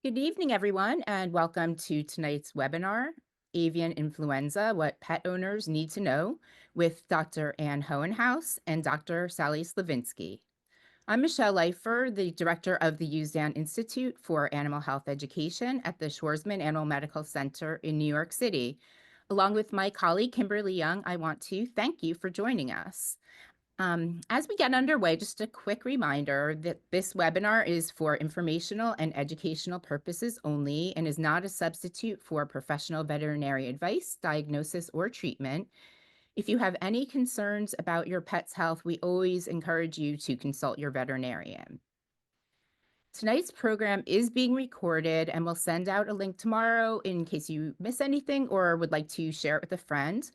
Good evening, everyone, and welcome to tonight's webinar, Avian Influenza, What Pet Owners Need to Know, with Dr. Ann Hohenhaus and Dr. Sally Slavinski. I'm Michelle Leifer, the director of the USAN Institute for Animal Health Education at the Schwarzman Animal Medical Center in New York City. Along with my colleague, Kimberly Young, I want to thank you for joining us. As we get underway, just a quick reminder that this webinar is for informational and educational purposes only and is not a substitute for professional veterinary advice, diagnosis, or treatment. If you have any concerns about your pet's health, we always encourage you to consult your veterinarian. Tonight's program is being recorded and we'll send out a link tomorrow in case you miss anything or would like to share it with a friend.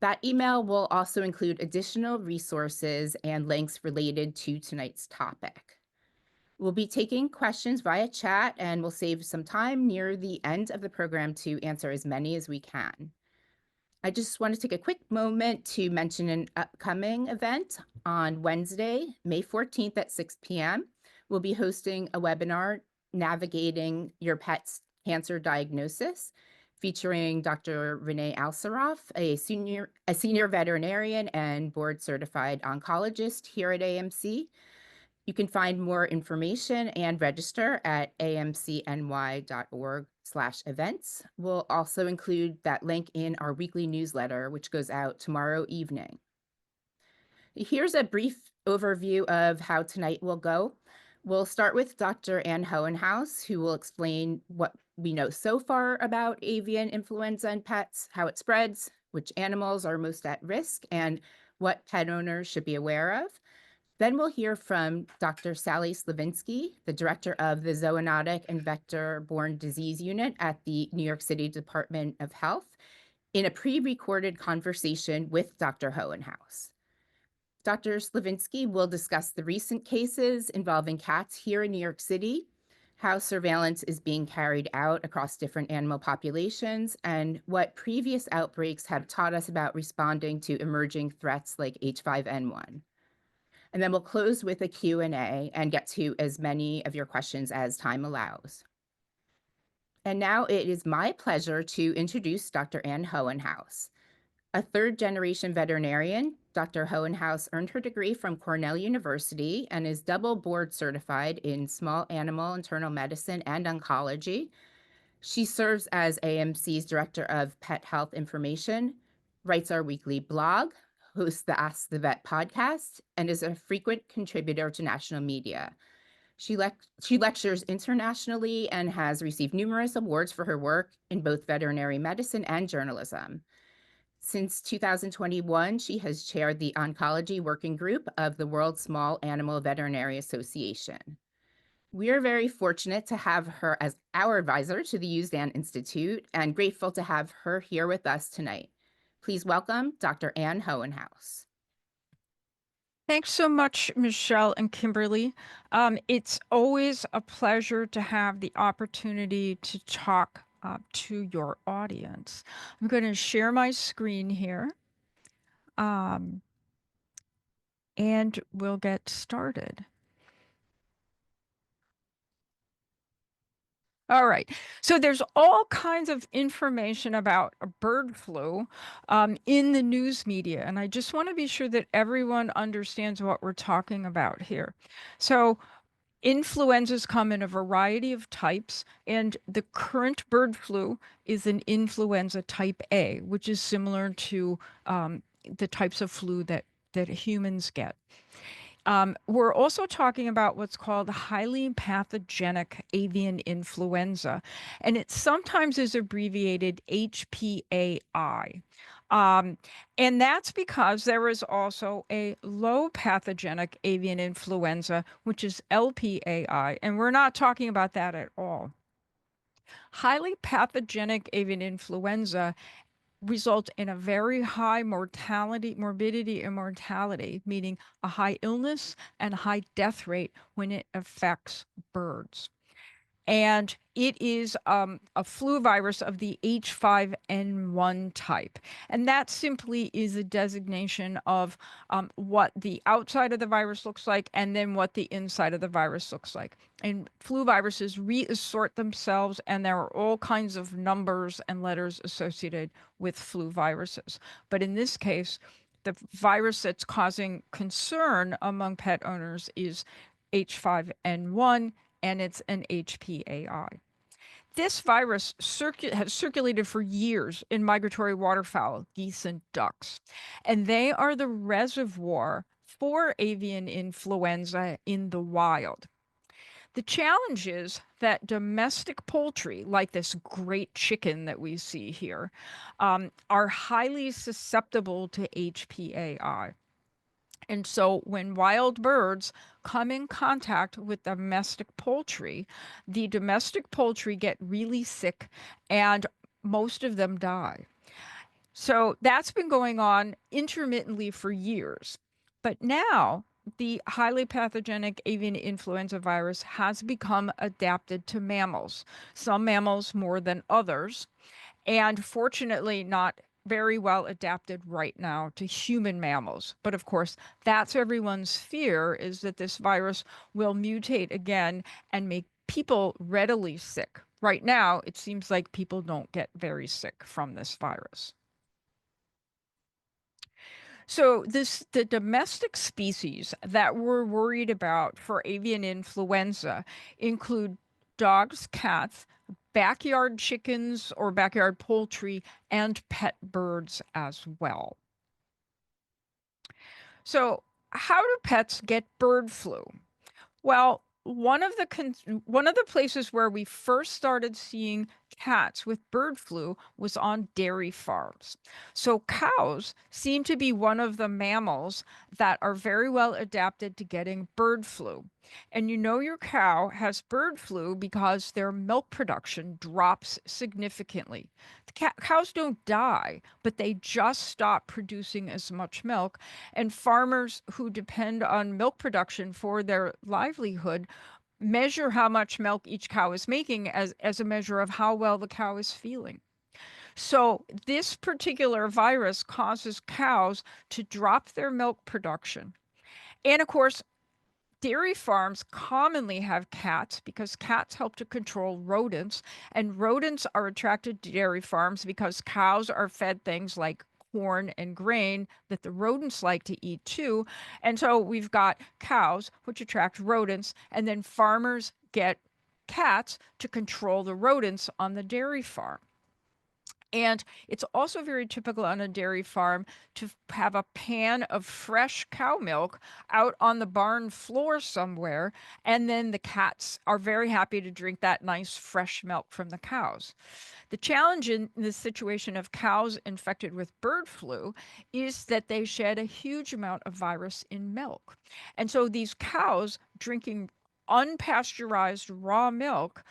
That email will also include additional resources and links related to tonight's topic. We'll be taking questions via chat and we'll save some time near the end of the program to answer as many as we can. I just want to take a quick moment to mention an upcoming event on Wednesday, May 14th at 6 p.m. We'll be hosting a webinar, Navigating Your Pet's Cancer Diagnosis, featuring Dr. Renee Alsaroff, a senior veterinarian and board certified oncologist here at AMC. You can find more information and register at amcny.org/events. We'll also include that link in our weekly newsletter, which goes out tomorrow evening. Here's a brief overview of how tonight will go. We'll start with Dr. Ann Hohenhaus, who will explain what we know so far about avian influenza in pets, how it spreads, which animals are most at risk, and what pet owners should be aware of. Then we'll hear from Dr. Sally Slavinski, the director of the Zoonotic and Vector-Borne Disease Unit at the New York City Department of Health, in a pre-recorded conversation with Dr. Hohenhaus. Dr. Slavinski will discuss the recent cases involving cats here in New York City, how surveillance is being carried out across different animal populations, and what previous outbreaks have taught us about responding to emerging threats like H5N1. And then we'll close with a Q&A and get to as many of your questions as time allows. And now it is my pleasure to introduce Dr. Ann Hohenhaus. A third-generation veterinarian, Dr. Hohenhaus earned her degree from Cornell University and is double board certified in small animal internal medicine and oncology. She serves as AMC's Director of Pet Health Information, writes our weekly blog, hosts the Ask the Vet podcast, and is a frequent contributor to national media. She lectures internationally and has received numerous awards for her work in both veterinary medicine and journalism. Since 2021, she has chaired the Oncology Working Group of the World Small Animal Veterinary Association. We are very fortunate to have her as our advisor to the USAN Institute and grateful to have her here with us tonight. Please welcome Dr. Ann Hohenhaus. Thanks so much, Michelle and Kimberly. It's always a pleasure to have the opportunity to talk to your audience. I'm going to share my screen here, and we'll get started. All right, so there's all kinds of information about bird flu in the news media, and I just want to be sure that everyone understands what we're talking about here. So influenzas come in a variety of types, and the current bird flu is an influenza type A, which is similar to the types of flu that humans get. We're also talking about what's called highly pathogenic avian influenza, and it sometimes is abbreviated HPAI. And that's because there is also a low pathogenic avian influenza, which is LPAI, and we're not talking about that at all. Highly pathogenic avian influenza result in a very high morbidity and mortality, meaning a high illness and a high death rate when it affects birds. and it is a flu virus of the H5N1 type. And that simply is a designation of what the outside of the virus looks like and then what the inside of the virus looks like. And flu viruses reassort themselves, and there are all kinds of numbers and letters associated with flu viruses. But in this case, the virus that's causing concern among pet owners is H5N1, and it's an HPAI. This virus has circulated for years in migratory waterfowl, geese, and ducks, and they are the reservoir for avian influenza in the wild. The challenge is that domestic poultry, like this great chicken that we see here, are highly susceptible to HPAI. And so when wild birds come in contact with domestic poultry, the domestic poultry get really sick and most of them die. So that's been going on intermittently for years. But now the highly pathogenic avian influenza virus has become adapted to mammals, some mammals more than others, and fortunately not very well adapted right now to human mammals. But of course, that's everyone's fear, is that this virus will mutate again and make people readily sick. Right now, it seems like people don't get very sick from this virus. So the domestic species that we're worried about for avian influenza include dogs, cats, backyard chickens or backyard poultry, and pet birds as well. So how do pets get bird flu? Well, one of the places where we first started seeing cats with bird flu was on dairy farms. So cows seem to be one of the mammals that are very well adapted to getting bird flu. And you know your cow has bird flu because their milk production drops significantly. The cows don't die, but they just stop producing as much milk, and farmers who depend on milk production for their livelihood measure how much milk each cow is making as a measure of how well the cow is feeling. So, this particular virus causes cows to drop their milk production. And of course, dairy farms commonly have cats because cats help to control rodents, and rodents are attracted to dairy farms because cows are fed things like corn and grain that the rodents like to eat too. And so we've got cows, which attract rodents, and then farmers get cats to control the rodents on the dairy farm. And it's also very typical on a dairy farm to have a pan of fresh cow milk out on the barn floor somewhere. And then the cats are very happy to drink that nice fresh milk from the cows. The challenge in this situation of cows infected with bird flu is that they shed a huge amount of virus in milk. And so these cows drinking unpasteurized raw milk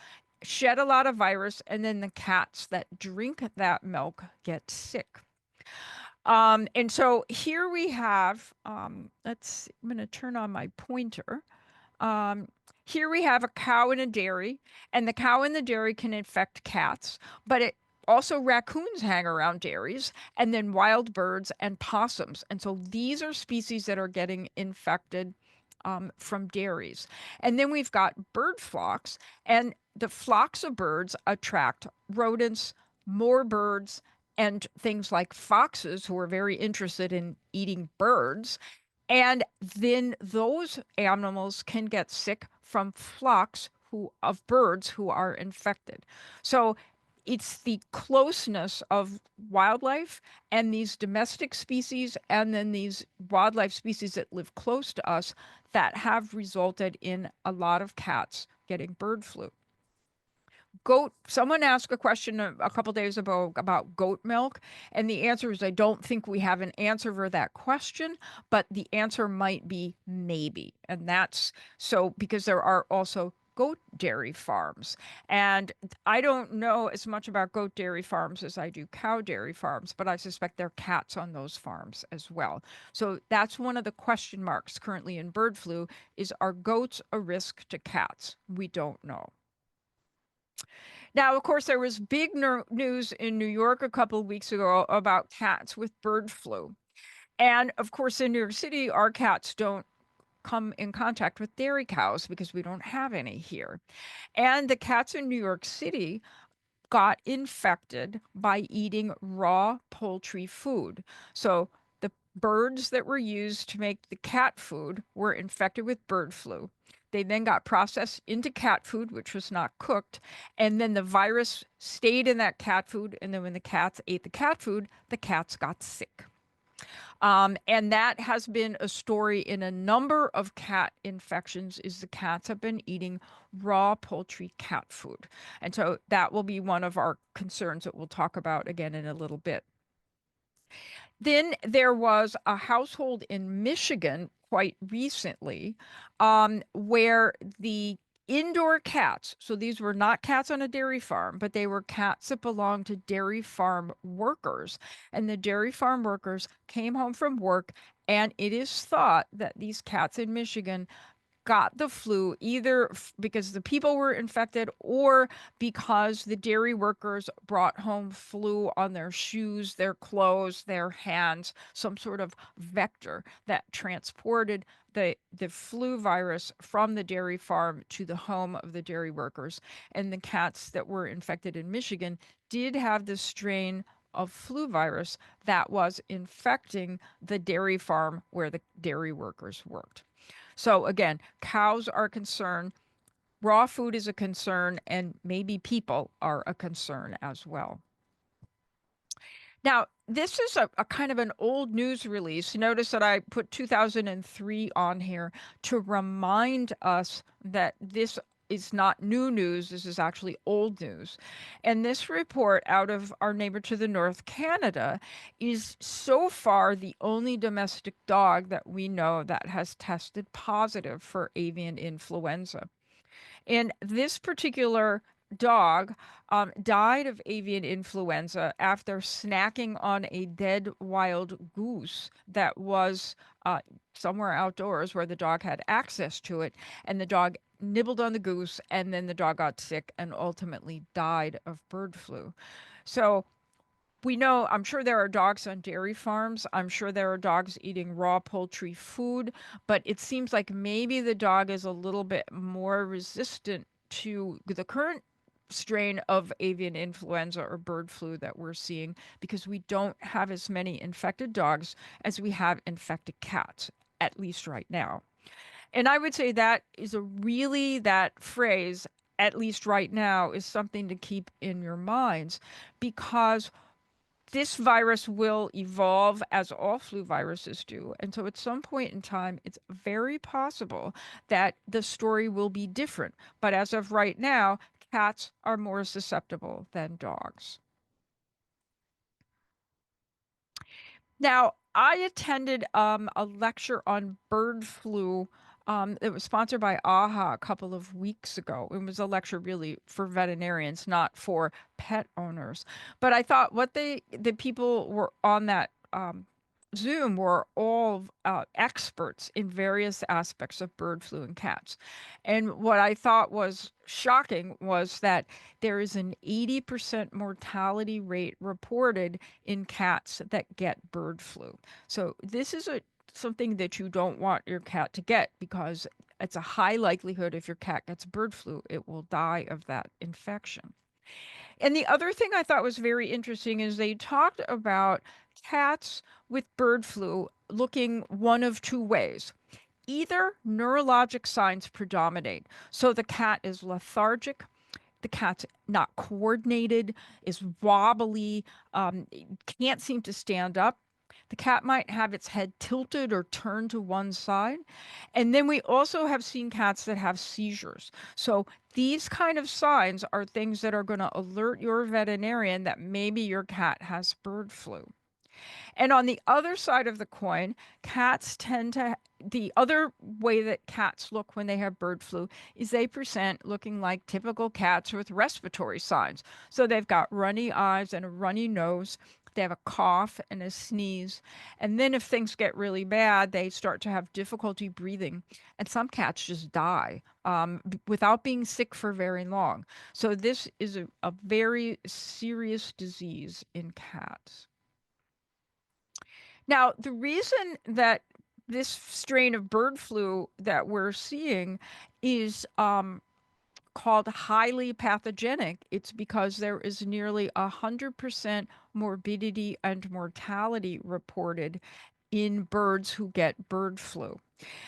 shed a lot of virus, and then the cats that drink that milk get sick. And so here we have, I'm going to turn on my pointer. Um, Here we have a cow in a dairy, and the cow in the dairy can infect cats, but it also raccoons hang around dairies, and then wild birds and possums. And so these are species that are getting infected from dairies. And then we've got bird flocks, and the flocks of birds attract rodents, more birds, and things like foxes who are very interested in eating birds. And then those animals can get sick from flocks of birds who are infected. So it's the closeness of wildlife and these domestic species and then these wildlife species that live close to us that have resulted in a lot of cats getting bird flu. Goat, someone asked a question a couple days ago about goat milk, and the answer is I don't think we have an answer for that question, but the answer might be maybe. And that's so because there are also goat dairy farms. And I don't know as much about goat dairy farms as I do cow dairy farms, but I suspect there are cats on those farms as well. So that's one of the question marks currently in bird flu is, are goats a risk to cats? We don't know. Now, of course, there was big news in New York a couple of weeks ago about cats with bird flu. And of course, in New York City, our cats don't come in contact with dairy cows because we don't have any here. And the cats in New York City got infected by eating raw poultry food. So the birds that were used to make the cat food were infected with bird flu. They then got processed into cat food, which was not cooked. And then the virus stayed in that cat food. And then when the cats ate the cat food, the cats got sick. And that has been a story in a number of cat infections is the cats have been eating raw poultry cat food. And so that will be one of our concerns that we'll talk about again in a little bit. Then there was a household in Michigan quite recently where the indoor cats, so these were not cats on a dairy farm, but they were cats that belonged to dairy farm workers. And the dairy farm workers came home from work, and it is thought that these cats in Michigan got the flu either because the people were infected or because the dairy workers brought home flu on their shoes, their clothes, their hands, some sort of vector that transported the flu virus from the dairy farm to the home of the dairy workers. And the cats that were infected in Michigan did have the strain of flu virus that was infecting the dairy farm where the dairy workers worked. So again, cows are a concern, raw food is a concern, and maybe people are a concern as well. Now, this is a kind of an old news release. Notice that I put 2003 on here to remind us that this is not new news. This is actually old news. And this report out of our neighbor to the north, Canada, is so far the only domestic dog that we know that has tested positive for avian influenza. And this particular dog died of avian influenza after snacking on a dead wild goose that was somewhere outdoors where the dog had access to it. And the dog nibbled on the goose, and then the dog got sick and ultimately died of bird flu. So we know, I'm sure there are dogs on dairy farms. I'm sure there are dogs eating raw poultry food, but it seems like maybe the dog is a little bit more resistant to the current strain of avian influenza or bird flu that we're seeing because we don't have as many infected dogs as we have infected cats, at least right now. And I would say that is that phrase, at least right now, is something to keep in your minds because this virus will evolve as all flu viruses do. And so at some point in time, it's very possible that the story will be different. But as of right now, cats are more susceptible than dogs. Now, I attended a lecture on bird flu. It was sponsored by AHA a couple of weeks ago. It was a lecture really for veterinarians, not for pet owners. But I thought the people were on that Zoom were all experts in various aspects of bird flu in cats. And what I thought was shocking was that there is an 80% mortality rate reported in cats that get bird flu. So this is something that you don't want your cat to get because it's a high likelihood if your cat gets bird flu, it will die of that infection. And the other thing I thought was very interesting is they talked about cats with bird flu looking one of two ways. Either neurologic signs predominate. So the cat is lethargic, the cat's not coordinated, is wobbly, can't seem to stand up. The cat might have its head tilted or turned to one side. And then we also have seen cats that have seizures. So these kind of signs are things that are going to alert your veterinarian that maybe your cat has bird flu. And on the other side of the coin, cats tend to, the other way that cats look when they have bird flu is they present looking like typical cats with respiratory signs. So they've got runny eyes and a runny nose. They have a cough and a sneeze. And then if things get really bad, they start to have difficulty breathing. And some cats just die without being sick for very long. So this is a very serious disease in cats. Now, the reason that this strain of bird flu that we're seeing is called highly pathogenic, it's because there is nearly 100% morbidity and mortality reported in birds who get bird flu.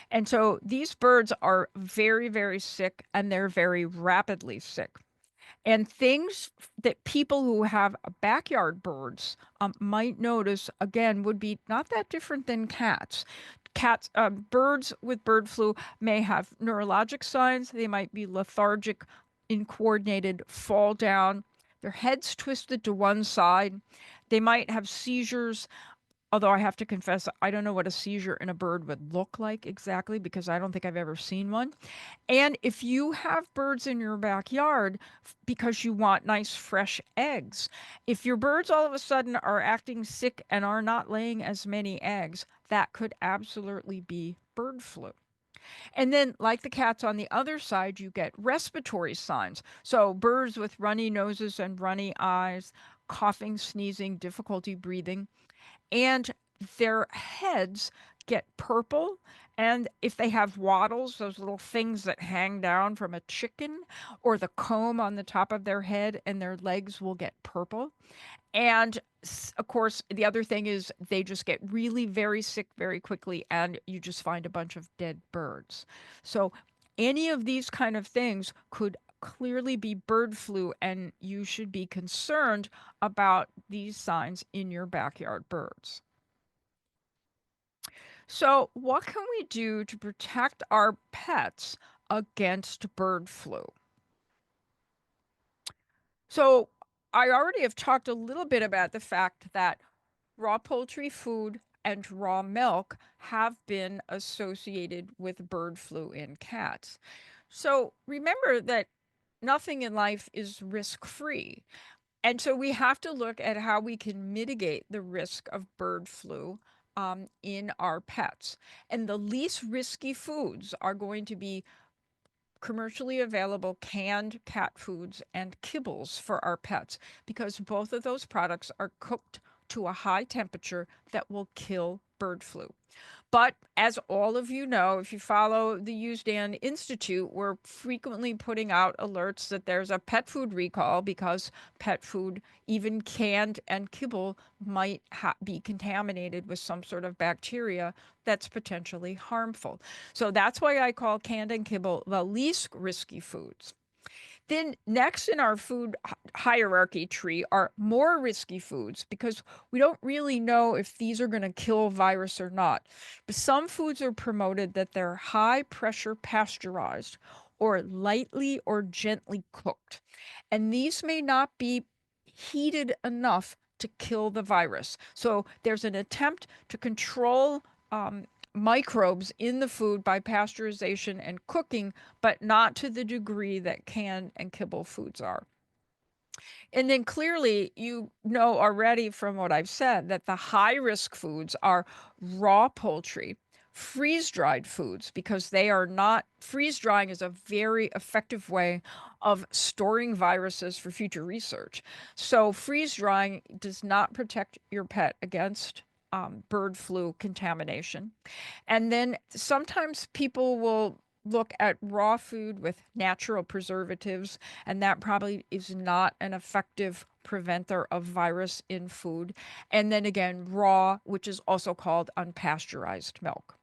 And so these birds are very, very sick, and they're very rapidly sick. And things that people who have backyard birds might notice, again, would be not that different than cats. Birds with bird flu may have neurologic signs. They might be lethargic, incoordinated, fall down, their heads twisted to one side. They might have seizures, although I have to confess, I don't know what a seizure in a bird would look like exactly because I don't think I've ever seen one. And if you have birds in your backyard because you want nice fresh eggs, if your birds all of a sudden are acting sick and are not laying as many eggs, that could absolutely be bird flu. And then, like the cats on the other side, you get respiratory signs. So, birds with runny noses and runny eyes, coughing, sneezing, difficulty breathing, and their heads get purple. And if they have wattles, those little things that hang down from a chicken, or the comb on the top of their head, and their legs will get purple. And of course, the other thing is they just get really very sick very quickly, and you just find a bunch of dead birds. So, any of these kind of things could clearly be bird flu, and you should be concerned about these signs in your backyard birds. So, what can we do to protect our pets against bird flu? So, I already have talked a little bit about the fact that raw poultry food and raw milk have been associated with bird flu in cats. So, remember that nothing in life is risk free. And so we have to look at how we can mitigate the risk of bird flu in our pets. And the least risky foods are going to be commercially available canned cat foods and kibbles for our pets, because both of those products are cooked to a high temperature that will kill bird flu. But as all of you know, if you follow the Usdan Institute, we're frequently putting out alerts that there's a pet food recall because pet food, even canned and kibble, might be contaminated with some sort of bacteria that's potentially harmful. So that's why I call canned and kibble the least risky foods. Then next in our food hierarchy tree are more risky foods, because we don't really know if these are going to kill virus or not. But some foods are promoted that they're high pressure pasteurized or lightly or gently cooked. And these may not be heated enough to kill the virus. So there's an attempt to control microbes in the food by pasteurization and cooking, but not to the degree that canned and kibble foods are. And then clearly, you know already from what I've said that the high risk foods are raw poultry, freeze dried foods, because they are not, freeze drying is a very effective way of storing viruses for future research. So, freeze drying does not protect your pet against bird flu contamination. And then sometimes people will look at raw food with natural preservatives, and that probably is not an effective preventer of virus in food. And then again, raw, which is also called unpasteurized milk.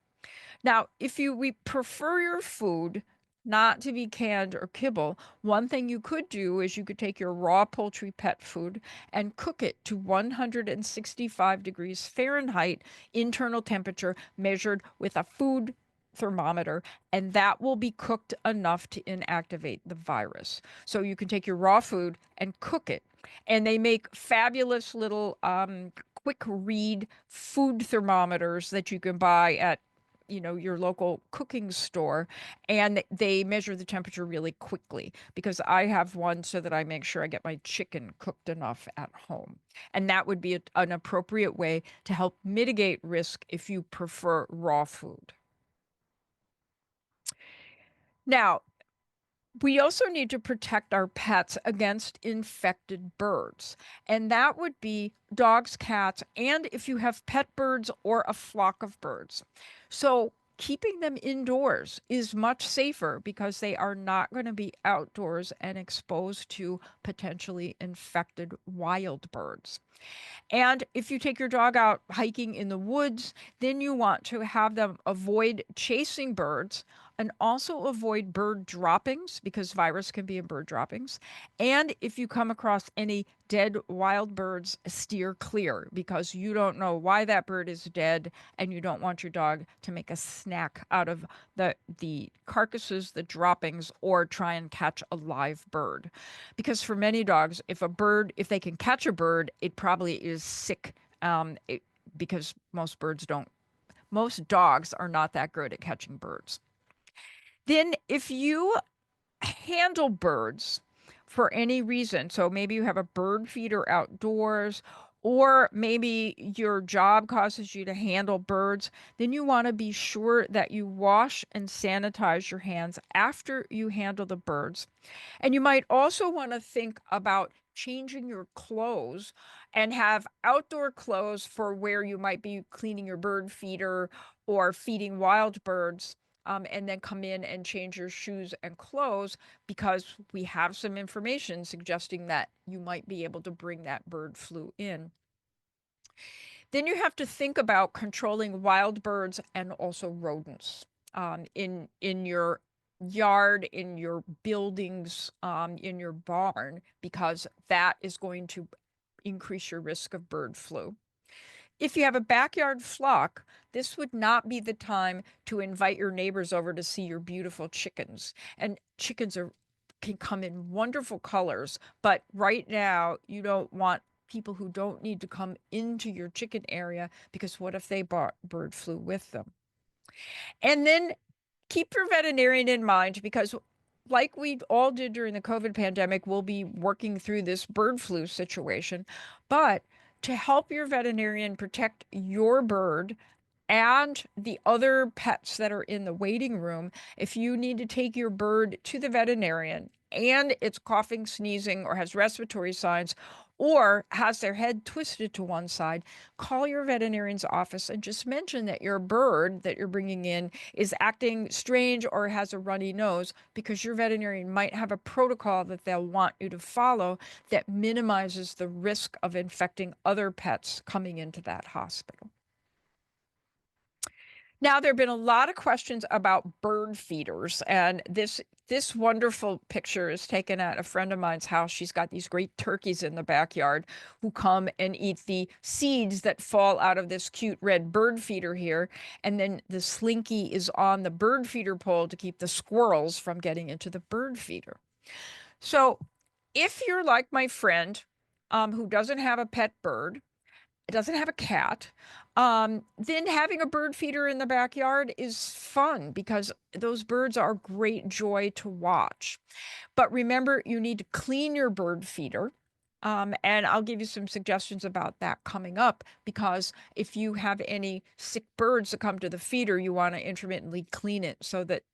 Now, if we prefer your food not to be canned or kibble, one thing you could do is you could take your raw poultry pet food and cook it to 165 degrees Fahrenheit internal temperature measured with a food thermometer, and that will be cooked enough to inactivate the virus. So you can take your raw food and cook it. And they make fabulous little quick read food thermometers that you can buy at your local cooking store, and they measure the temperature really quickly, because I have one so that I make sure I get my chicken cooked enough at home. And that would be an appropriate way to help mitigate risk if you prefer raw food. Now, we also need to protect our pets against infected birds, and that would be dogs, cats, and if you have pet birds or a flock of birds. So, keeping them indoors is much safer because they are not going to be outdoors and exposed to potentially infected wild birds. And if you take your dog out hiking in the woods, then you want to have them avoid chasing birds and also avoid bird droppings, because virus can be in bird droppings. And if you come across any dead wild birds, steer clear, because you don't know why that bird is dead and you don't want your dog to make a snack out of the carcasses, the droppings, or try and catch a live bird. Because for many dogs, if they can catch a bird, it probably is sick. Because most dogs are not that good at catching birds. Then, if you handle birds for any reason, so maybe you have a bird feeder outdoors, or maybe your job causes you to handle birds, then you want to be sure that you wash and sanitize your hands after you handle the birds. And you might also want to think about changing your clothes and have outdoor clothes for where you might be cleaning your bird feeder or feeding wild birds. And then come in and change your shoes and clothes, because we have some information suggesting that you might be able to bring that bird flu in. Then you have to think about controlling wild birds and also rodents in your yard, in your buildings, in your barn, because that is going to increase your risk of bird flu. If you have a backyard flock, this would not be the time to invite your neighbors over to see your beautiful chickens. And chickens can come in wonderful colors, but right now you don't want people who don't need to come into your chicken area, because what if they brought bird flu with them? And then keep your veterinarian in mind, because like we all did during the COVID pandemic, we'll be working through this bird flu situation. But to help your veterinarian protect your bird and the other pets that are in the waiting room, if you need to take your bird to the veterinarian and it's coughing, sneezing, or has respiratory signs, or has their head twisted to one side, call your veterinarian's office and just mention that your bird that you're bringing in is acting strange or has a runny nose, because your veterinarian might have a protocol that they'll want you to follow that minimizes the risk of infecting other pets coming into that hospital. Now, there have been a lot of questions about bird feeders, and this wonderful picture is taken at a friend of mine's house. She's got these great turkeys in the backyard who come and eat the seeds that fall out of this cute red bird feeder here. And then the slinky is on the bird feeder pole to keep the squirrels from getting into the bird feeder. So if you're like my friend, who doesn't have a pet bird, it doesn't have a cat, then having a bird feeder in the backyard is fun, because those birds are great joy to watch. But remember, you need to clean your bird feeder. And I'll give you some suggestions about that coming up, because if you have any sick birds that come to the feeder, you want to intermittently clean it so that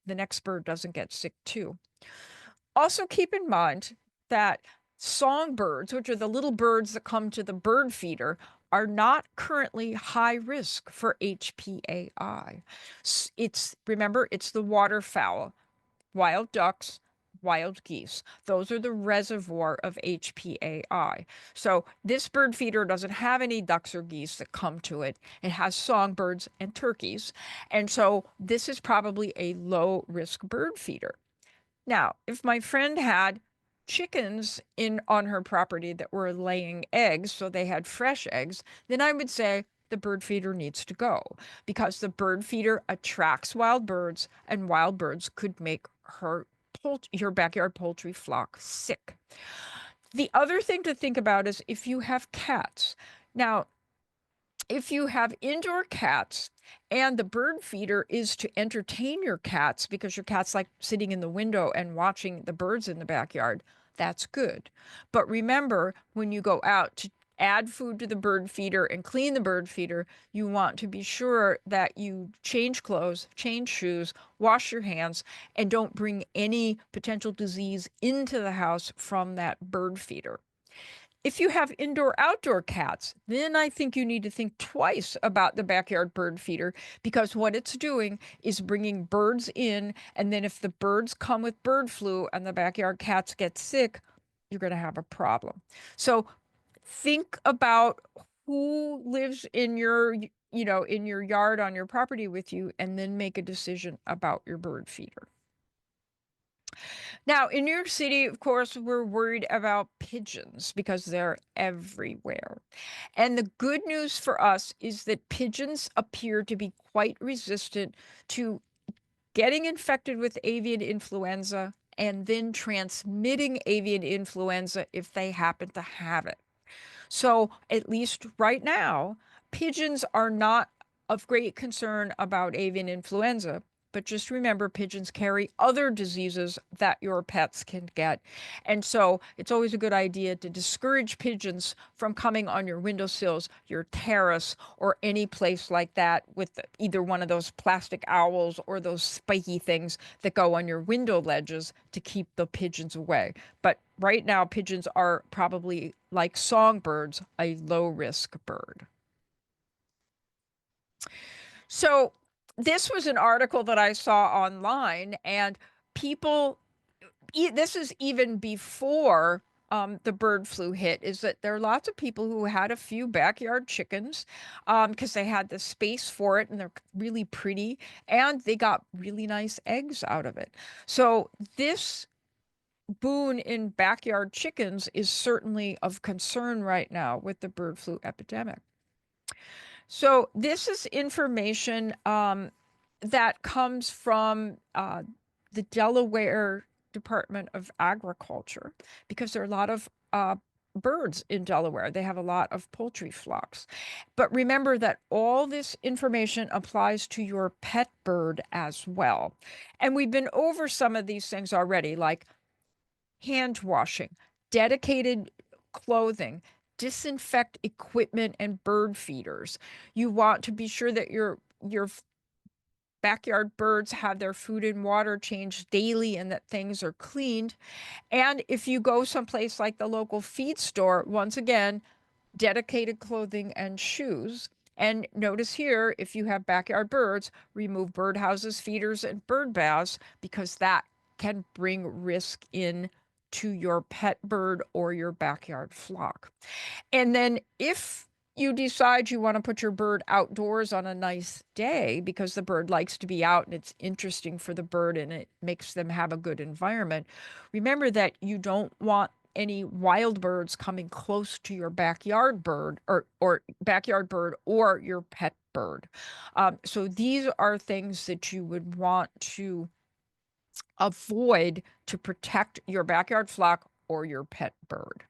the next bird doesn't get sick too. Also, keep in mind that songbirds, which are the little birds that come to the bird feeder, are not currently high risk for HPAI. Remember, it's the waterfowl, wild ducks, wild geese. Those are the reservoir of HPAI. So this bird feeder doesn't have any ducks or geese that come to it. It has songbirds and turkeys. And so this is probably a low risk bird feeder. Now, if my friend had chickens on her property that were laying eggs, so they had fresh eggs, then I would say the bird feeder needs to go, because the bird feeder attracts wild birds, and wild birds could make your backyard poultry flock sick. The other thing to think about is if you have cats. Now, if you have indoor cats and the bird feeder is to entertain your cats because your cat's like sitting in the window and watching the birds in the backyard, that's good. But remember, when you go out to add food to the bird feeder and clean the bird feeder, you want to be sure that you change clothes, change shoes, wash your hands, and don't bring any potential disease into the house from that bird feeder. If you have indoor-outdoor cats, then I think you need to think twice about the backyard bird feeder, because what it's doing is bringing birds in, and then if the birds come with bird flu and the backyard cats get sick, you're going to have a problem. So think about who lives in your, in your yard on your property with you, and then make a decision about your bird feeder. Now, in New York City, of course, we're worried about pigeons because they're everywhere. And the good news for us is that pigeons appear to be quite resistant to getting infected with avian influenza and then transmitting avian influenza if they happen to have it. So, at least right now, pigeons are not of great concern about avian influenza. But just remember, pigeons carry other diseases that your pets can get. And so it's always a good idea to discourage pigeons from coming on your windowsills, your terrace, or any place like that with either one of those plastic owls or those spiky things that go on your window ledges to keep the pigeons away. But right now, pigeons are probably, like songbirds, a low-risk bird. So this was an article that I saw online, and people, this is even before the bird flu hit, is that there are lots of people who had a few backyard chickens because they had the space for it and they're really pretty, and they got really nice eggs out of it. So this boon in backyard chickens is certainly of concern right now with the bird flu epidemic. So this is information that comes from the Delaware Department of Agriculture, because there are a lot of birds in Delaware. They have a lot of poultry flocks. But remember that all this information applies to your pet bird as well. And we've been over some of these things already, like hand washing, dedicated clothing, disinfect equipment and bird feeders. You want to be sure that your backyard birds have their food and water changed daily and that things are cleaned. And if you go someplace like the local feed store, once again, dedicated clothing and shoes. And notice here, if you have backyard birds, remove birdhouses, feeders, and bird baths, because that can bring risk in to your pet bird or your backyard flock. And then if you decide you want to put your bird outdoors on a nice day because the bird likes to be out and it's interesting for the bird and it makes them have a good environment, remember that you don't want any wild birds coming close to your backyard bird or backyard bird or your pet bird. So these are things that you would want to avoid to protect your backyard flock or your pet bird.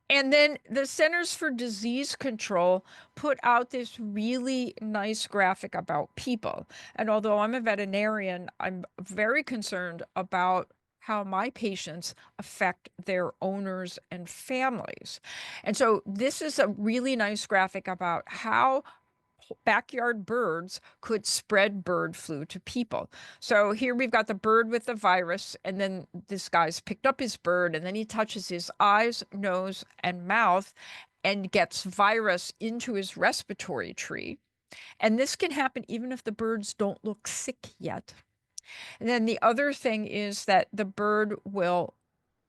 And then the Centers for Disease Control put out this really nice graphic about people. And although I'm a veterinarian, I'm very concerned about how my patients affect their owners and families. And so this is a really nice graphic about how backyard birds could spread bird flu to people. So here we've got the bird with the virus, and then this guy's picked up his bird, and then he touches his eyes, nose, and mouth and gets virus into his respiratory tree. And this can happen even if the birds don't look sick yet. And then the other thing is that the bird will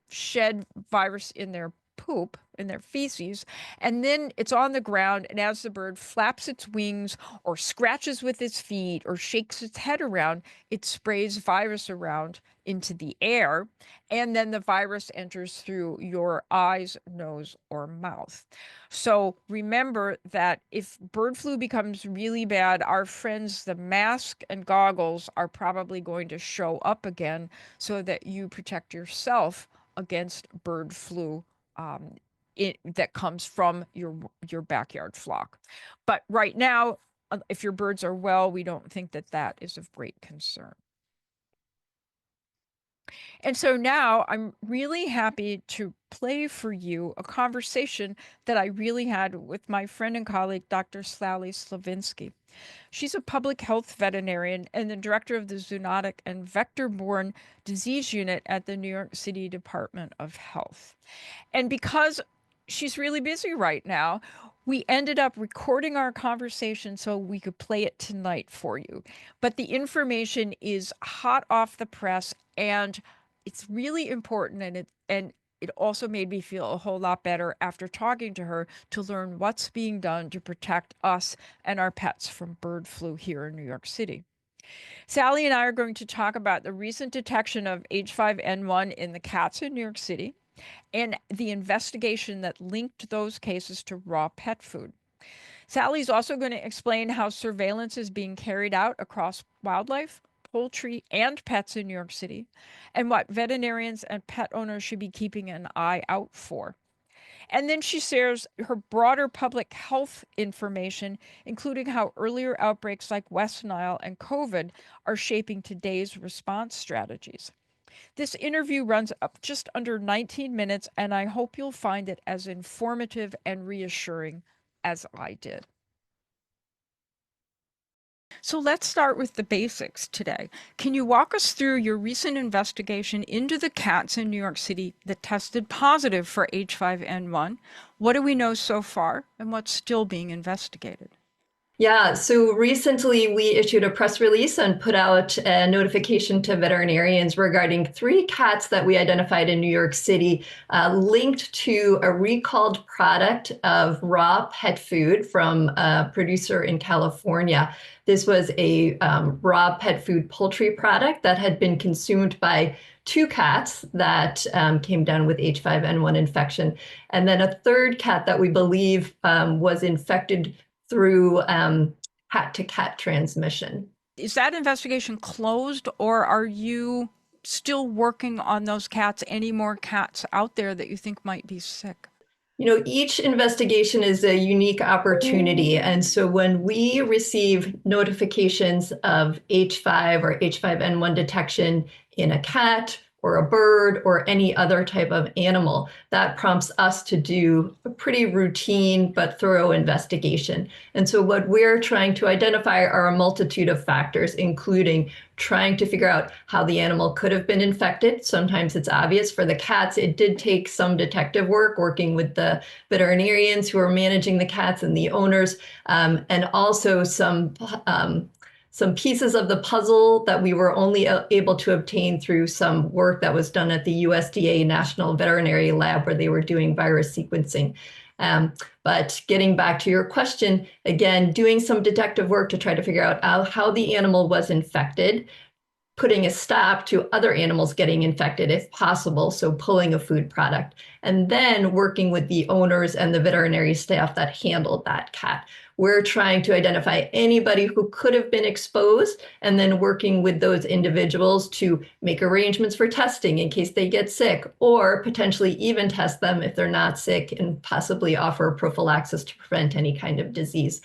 shed virus in their poop, in their feces, and then it's on the ground. And as the bird flaps its wings or scratches with its feet or shakes its head around, it sprays virus around into the air. And then the virus enters through your eyes, nose, or mouth. So remember that if bird flu becomes really bad, our friends, the mask and goggles, are probably going to show up again so that you protect yourself against bird flu that comes from your backyard flock. But right now, if your birds are well, we don't think that that is of great concern. And so now I'm really happy to play for you a conversation that I really had with my friend and colleague, Dr. Sally Slavinski. She's a public health veterinarian and the director of the Zoonotic and Vector-Borne Disease Unit at the New York City Department of Health. And because she's really busy right now, we ended up recording our conversation so we could play it tonight for you. But the information is hot off the press and it's really important, and it also made me feel a whole lot better after talking to her to learn what's being done to protect us and our pets from bird flu here in New York City. Sally and I are going to talk about the recent detection of H5N1 in the cats in New York City and the investigation that linked those cases to raw pet food. Sally's also going to explain how surveillance is being carried out across wildlife, poultry, and pets in New York City, and what veterinarians and pet owners should be keeping an eye out for. And then she shares her broader public health information, including how earlier outbreaks like West Nile and COVID are shaping today's response strategies. This interview runs up just under 19 minutes, and I hope you'll find it as informative and reassuring as I did. So let's start with the basics today. Can you walk us through your recent investigation into the cats in New York City that tested positive for H5N1? What do we know so far, and what's still being investigated? Yeah, so recently we issued a press release and put out a notification to veterinarians regarding 3 cats that we identified in New York City linked to a recalled product of raw pet food from a producer in California. This was a raw pet food poultry product that had been consumed by 2 cats that came down with H5N1 infection. And then a 3rd cat that we believe was infected through cat-to-cat transmission. Is that investigation closed, or are you still working on those cats? Any more cats out there that you think might be sick? You know, each investigation is a unique opportunity. And so when we receive notifications of H5 or H5N1 detection in a cat or a bird or any other type of animal, that prompts us to do a pretty routine but thorough investigation. And so what we're trying to identify are a multitude of factors, including trying to figure out how the animal could have been infected. Sometimes it's obvious. For the cats, it did take some detective work, working with the veterinarians who are managing the cats and the owners, and also some pieces of the puzzle that we were only able to obtain through some work that was done at the USDA National Veterinary Lab, where they were doing virus sequencing. But getting back to your question, again, doing some detective work to try to figure out how the animal was infected, putting a stop to other animals getting infected if possible, so pulling a food product, and then working with the owners and the veterinary staff that handled that cat. We're trying to identify anybody who could have been exposed and then working with those individuals to make arrangements for testing in case they get sick, or potentially even test them if they're not sick and possibly offer prophylaxis to prevent any kind of disease.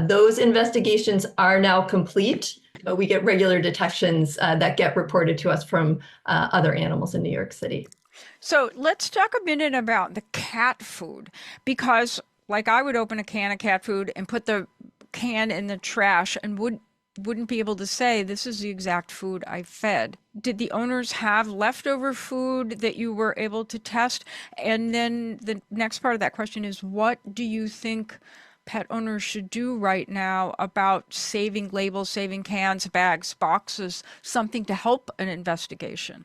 Those investigations are now complete. But we get regular detections that get reported to us from other animals in New York City. So let's talk a minute about the cat food, because like I would open a can of cat food and put the can in the trash and wouldn't be able to say this is the exact food I fed. Did the owners have leftover food that you were able to test? And then the next part of that question is, what do you think pet owners should do right now about saving labels, saving cans, bags, boxes, something to help an investigation?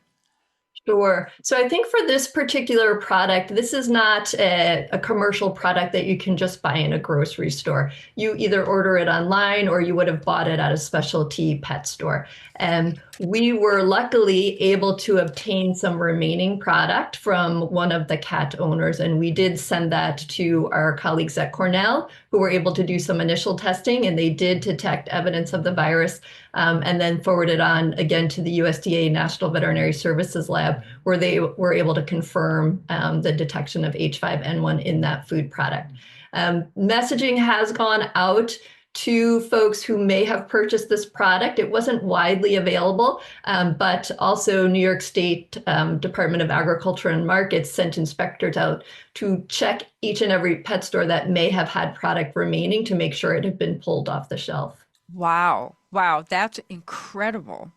Sure. So I think for this particular product, this is not a commercial product that you can just buy in a grocery store. You either order it online or you would have bought it at a specialty pet store. And we were luckily able to obtain some remaining product from one of the cat owners. And we did send that to our colleagues at Cornell, who were able to do some initial testing, and they did detect evidence of the virus. and then forwarded on again to the USDA National Veterinary Services Lab, where they were able to confirm the detection of H5N1 in that food product. Messaging has gone out to folks who may have purchased this product. It wasn't widely available, but also New York State Department of Agriculture and Markets sent inspectors out to check each and every pet store that may have had product remaining to make sure it had been pulled off the shelf. Wow. Wow. That's incredible.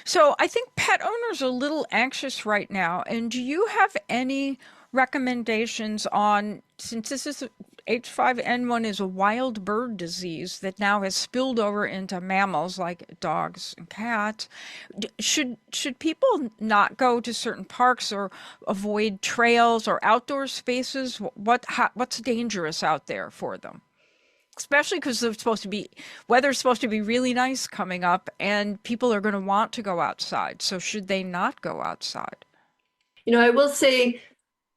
So I think pet owners are a little anxious right now. And do you have any recommendations on, since this is H5N1 is a wild bird disease that now has spilled over into mammals like dogs and cats, should people not go to certain parks or avoid trails or outdoor spaces? What's dangerous out there for them? Especially because weather's supposed to be really nice coming up and people are going to want to go outside. So should they not go outside? I will say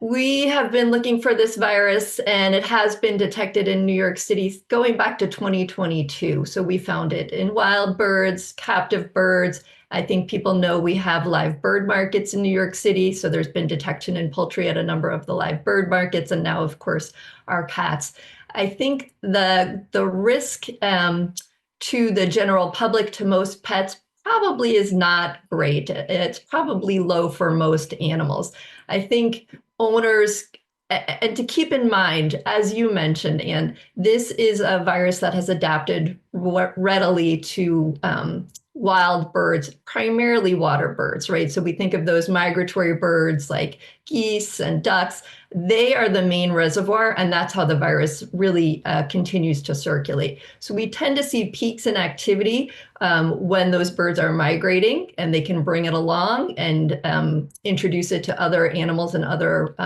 we have been looking for this virus and it has been detected in New York City going back to 2022. So we found it in wild birds, captive birds. I think people know we have live bird markets in New York City. So there's been detection in poultry at a number of the live bird markets. And now, of course, our cats. I think the risk to the general public, to most pets, probably is not great. It's probably low for most animals. I think owners, and to keep in mind, as you mentioned, Anne, this is a virus that has adapted readily to wild birds, primarily water birds, right? So we think of those migratory birds like geese and ducks. They are the main reservoir, and that's how the virus really continues to circulate. So we tend to see peaks in activity when those birds are migrating, and they can bring it along and introduce it to other animals and other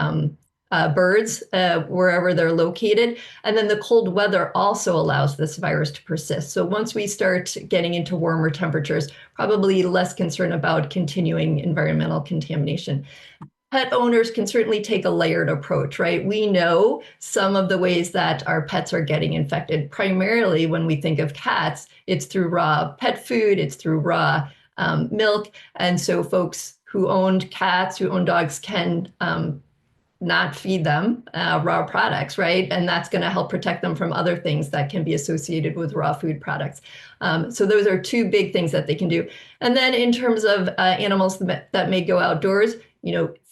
birds wherever they're located. And then the cold weather also allows this virus to persist. So once we start getting into warmer temperatures, probably less concern about continuing environmental contamination. Pet owners can certainly take a layered approach, right? We know some of the ways that our pets are getting infected. Primarily when we think of cats, it's through raw pet food, it's through raw milk. And so folks who own cats, who own dogs can not feed them raw products, right? And that's going to help protect them from other things that can be associated with raw food products. So those are two big things that they can do. And then in terms of animals that may go outdoors,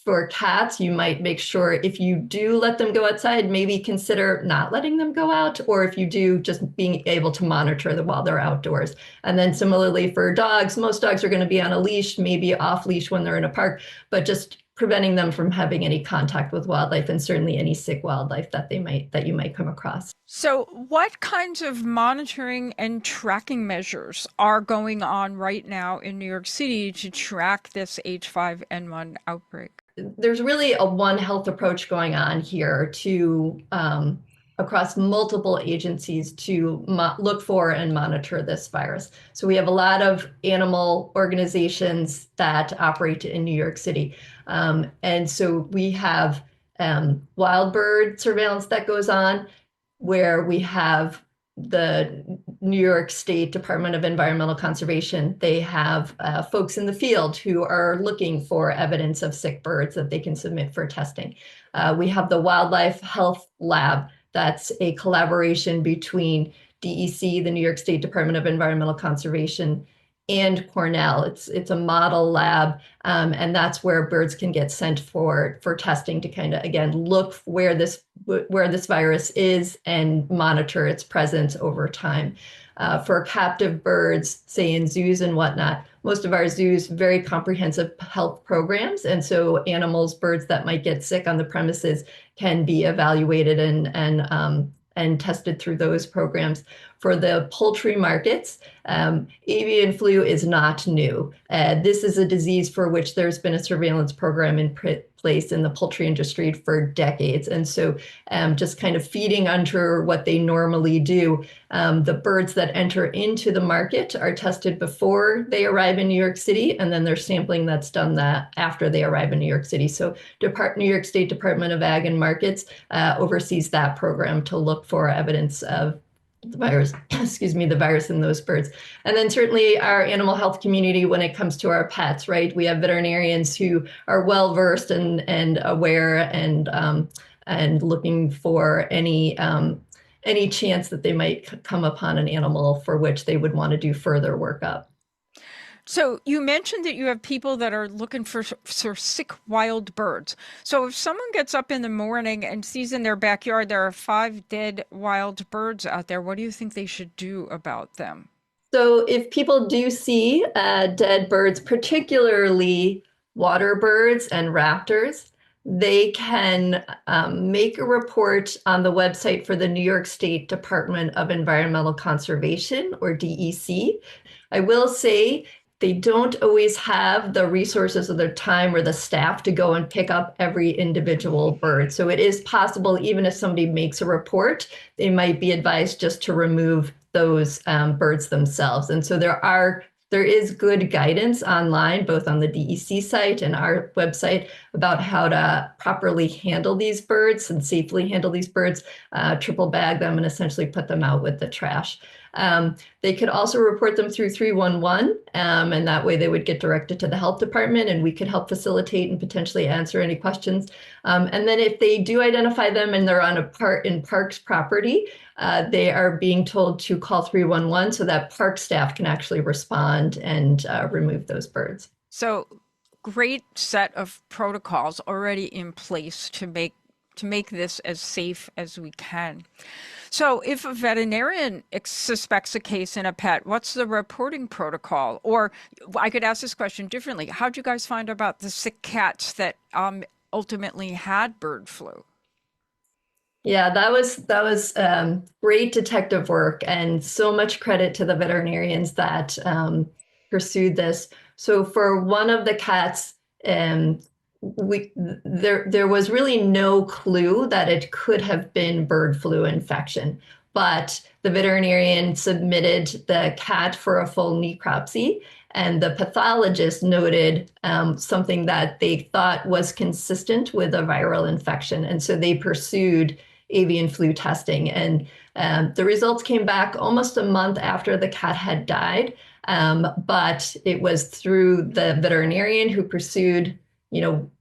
for cats, you might make sure if you do let them go outside, maybe consider not letting them go out, or if you do, just being able to monitor them while they're outdoors. And then similarly for dogs, most dogs are going to be on a leash, maybe off leash when they're in a park, but just preventing them from having any contact with wildlife, and certainly any sick wildlife that you might come across. So what kinds of monitoring and tracking measures are going on right now in New York City to track this H5N1 outbreak? There's really a One Health approach going on here to across multiple agencies to look for and monitor this virus. So we have a lot of animal organizations that operate in New York City. And so we have wild bird surveillance that goes on, where we have the New York State Department of Environmental Conservation. They have folks in the field who are looking for evidence of sick birds that they can submit for testing. We have the Wildlife Health Lab. That's a collaboration between DEC, the New York State Department of Environmental Conservation, and Cornell. It's a model lab, and that's where birds can get sent for testing to kind of, again, look where this virus is and monitor its presence over time. For captive birds, say in zoos and whatnot, most of our zoos very comprehensive health programs, and so birds that might get sick on the premises can be evaluated and tested through those programs. For the poultry markets, avian flu is not new. This is a disease for which there's been a surveillance program in place in the poultry industry for decades. And so just kind of feeding under what they normally do, the birds that enter into the market are tested before they arrive in New York City, and then there's sampling that's done that after they arrive in New York City. So New York State Department of Ag and Markets oversees that program to look for evidence of the virus, excuse me, the virus in those birds. And then certainly our animal health community when it comes to our pets, right? We have veterinarians who are well versed and aware and looking for any chance that they might come upon an animal for which they would want to do further workup. So you mentioned that you have people that are looking for sick wild birds. So if someone gets up in the morning and sees in their backyard there are 5 dead wild birds out there, what do you think they should do about them? So if people do see dead birds, particularly water birds and raptors, they can make a report on the website for the New York State Department of Environmental Conservation, or DEC. I will say they don't always have the resources or the time or the staff to go and pick up every individual bird. So it is possible, even if somebody makes a report, they might be advised just to remove those birds themselves. And so there is good guidance online, both on the DEC site and our website, about how to properly handle these birds and safely handle these birds, triple bag them, and essentially put them out with the trash. They could also report them through 311, and that way they would get directed to the health department, and we could help facilitate and potentially answer any questions. And then if they do identify them and they're on in parks property, they are being told to call 311 so that park staff can actually respond and remove those birds. So great set of protocols already in place to make this as safe as we can. So if a veterinarian suspects a case in a pet, what's the reporting protocol? Or I could ask this question differently. How'd you guys find about the sick cats that ultimately had bird flu? Yeah, that was great detective work, and so much credit to the veterinarians that pursued this. So for one of the cats, there was really no clue that it could have been bird flu infection, but the veterinarian submitted the cat for a full necropsy, and the pathologist noted something that they thought was consistent with a viral infection, and so they pursued avian flu testing. And the results came back almost a month after the cat had died. But it was through the veterinarian who pursued,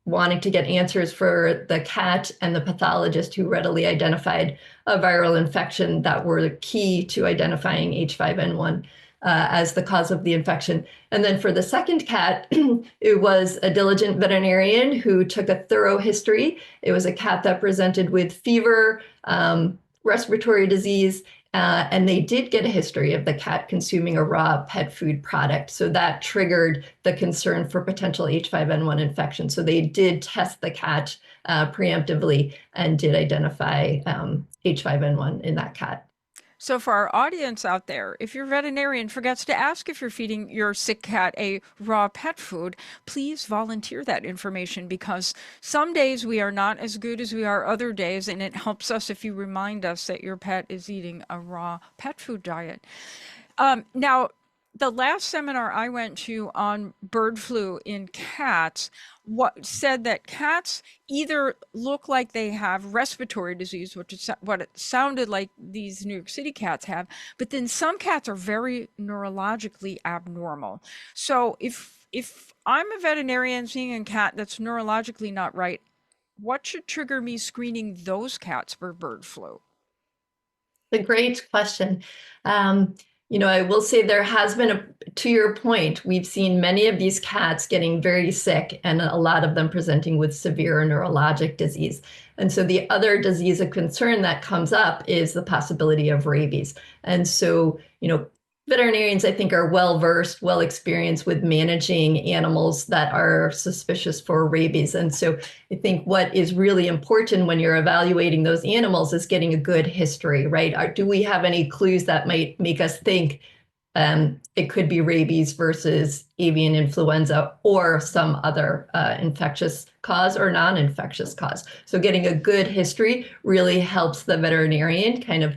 wanting to get answers for the cat, and the pathologist who readily identified a viral infection that were key to identifying H5N1 as the cause of the infection. And then for the second cat, it was a diligent veterinarian who took a thorough history. It was a cat that presented with fever, respiratory disease, and they did get a history of the cat consuming a raw pet food product. So that triggered the concern for potential H5N1 infection. So they did test the cat preemptively and did identify H5N1 in that cat. So for our audience out there, if your veterinarian forgets to ask if you're feeding your sick cat a raw pet food, please volunteer that information, because some days we are not as good as we are other days, and it helps us if you remind us that your pet is eating a raw pet food diet. Now, the last seminar I went to on bird flu in cats said that cats either look like they have respiratory disease, which is what it sounded like these New York City cats have, but then some cats are very neurologically abnormal. So if I'm a veterinarian seeing a cat that's neurologically not right, what should trigger me screening those cats for bird flu? A great question. I will say there has been, to your point, we've seen many of these cats getting very sick, and a lot of them presenting with severe neurologic disease. And so the other disease of concern that comes up is the possibility of rabies. And so, veterinarians, I think, are well versed, well experienced with managing animals that are suspicious for rabies. And so I think what is really important when you're evaluating those animals is getting a good history, right? Do we have any clues that might make us think it could be rabies versus avian influenza or some other infectious cause or non-infectious cause? So getting a good history really helps the veterinarian kind of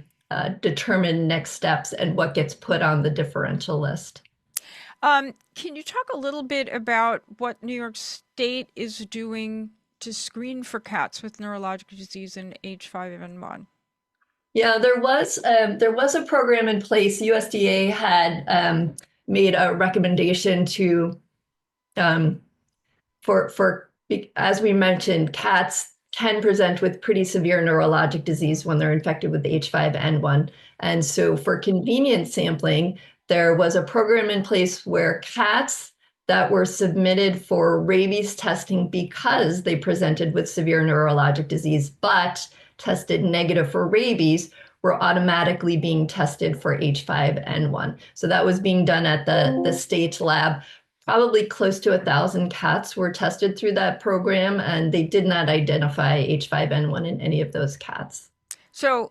determine next steps and what gets put on the differential list. Can you talk a little bit about what New York State is doing to screen for cats with neurological disease and H5N1? Yeah, there was a program in place. USDA had made a recommendation to um, for as we mentioned, cats can present with pretty severe neurologic disease when they're infected with H5N1. And so for convenience sampling, there was a program in place where cats that were submitted for rabies testing because they presented with severe neurologic disease, but tested negative for rabies, were automatically being tested for H5N1. So that was being done at the state lab. Probably close to 1,000 cats were tested through that program, and they did not identify H5N1 in any of those cats. So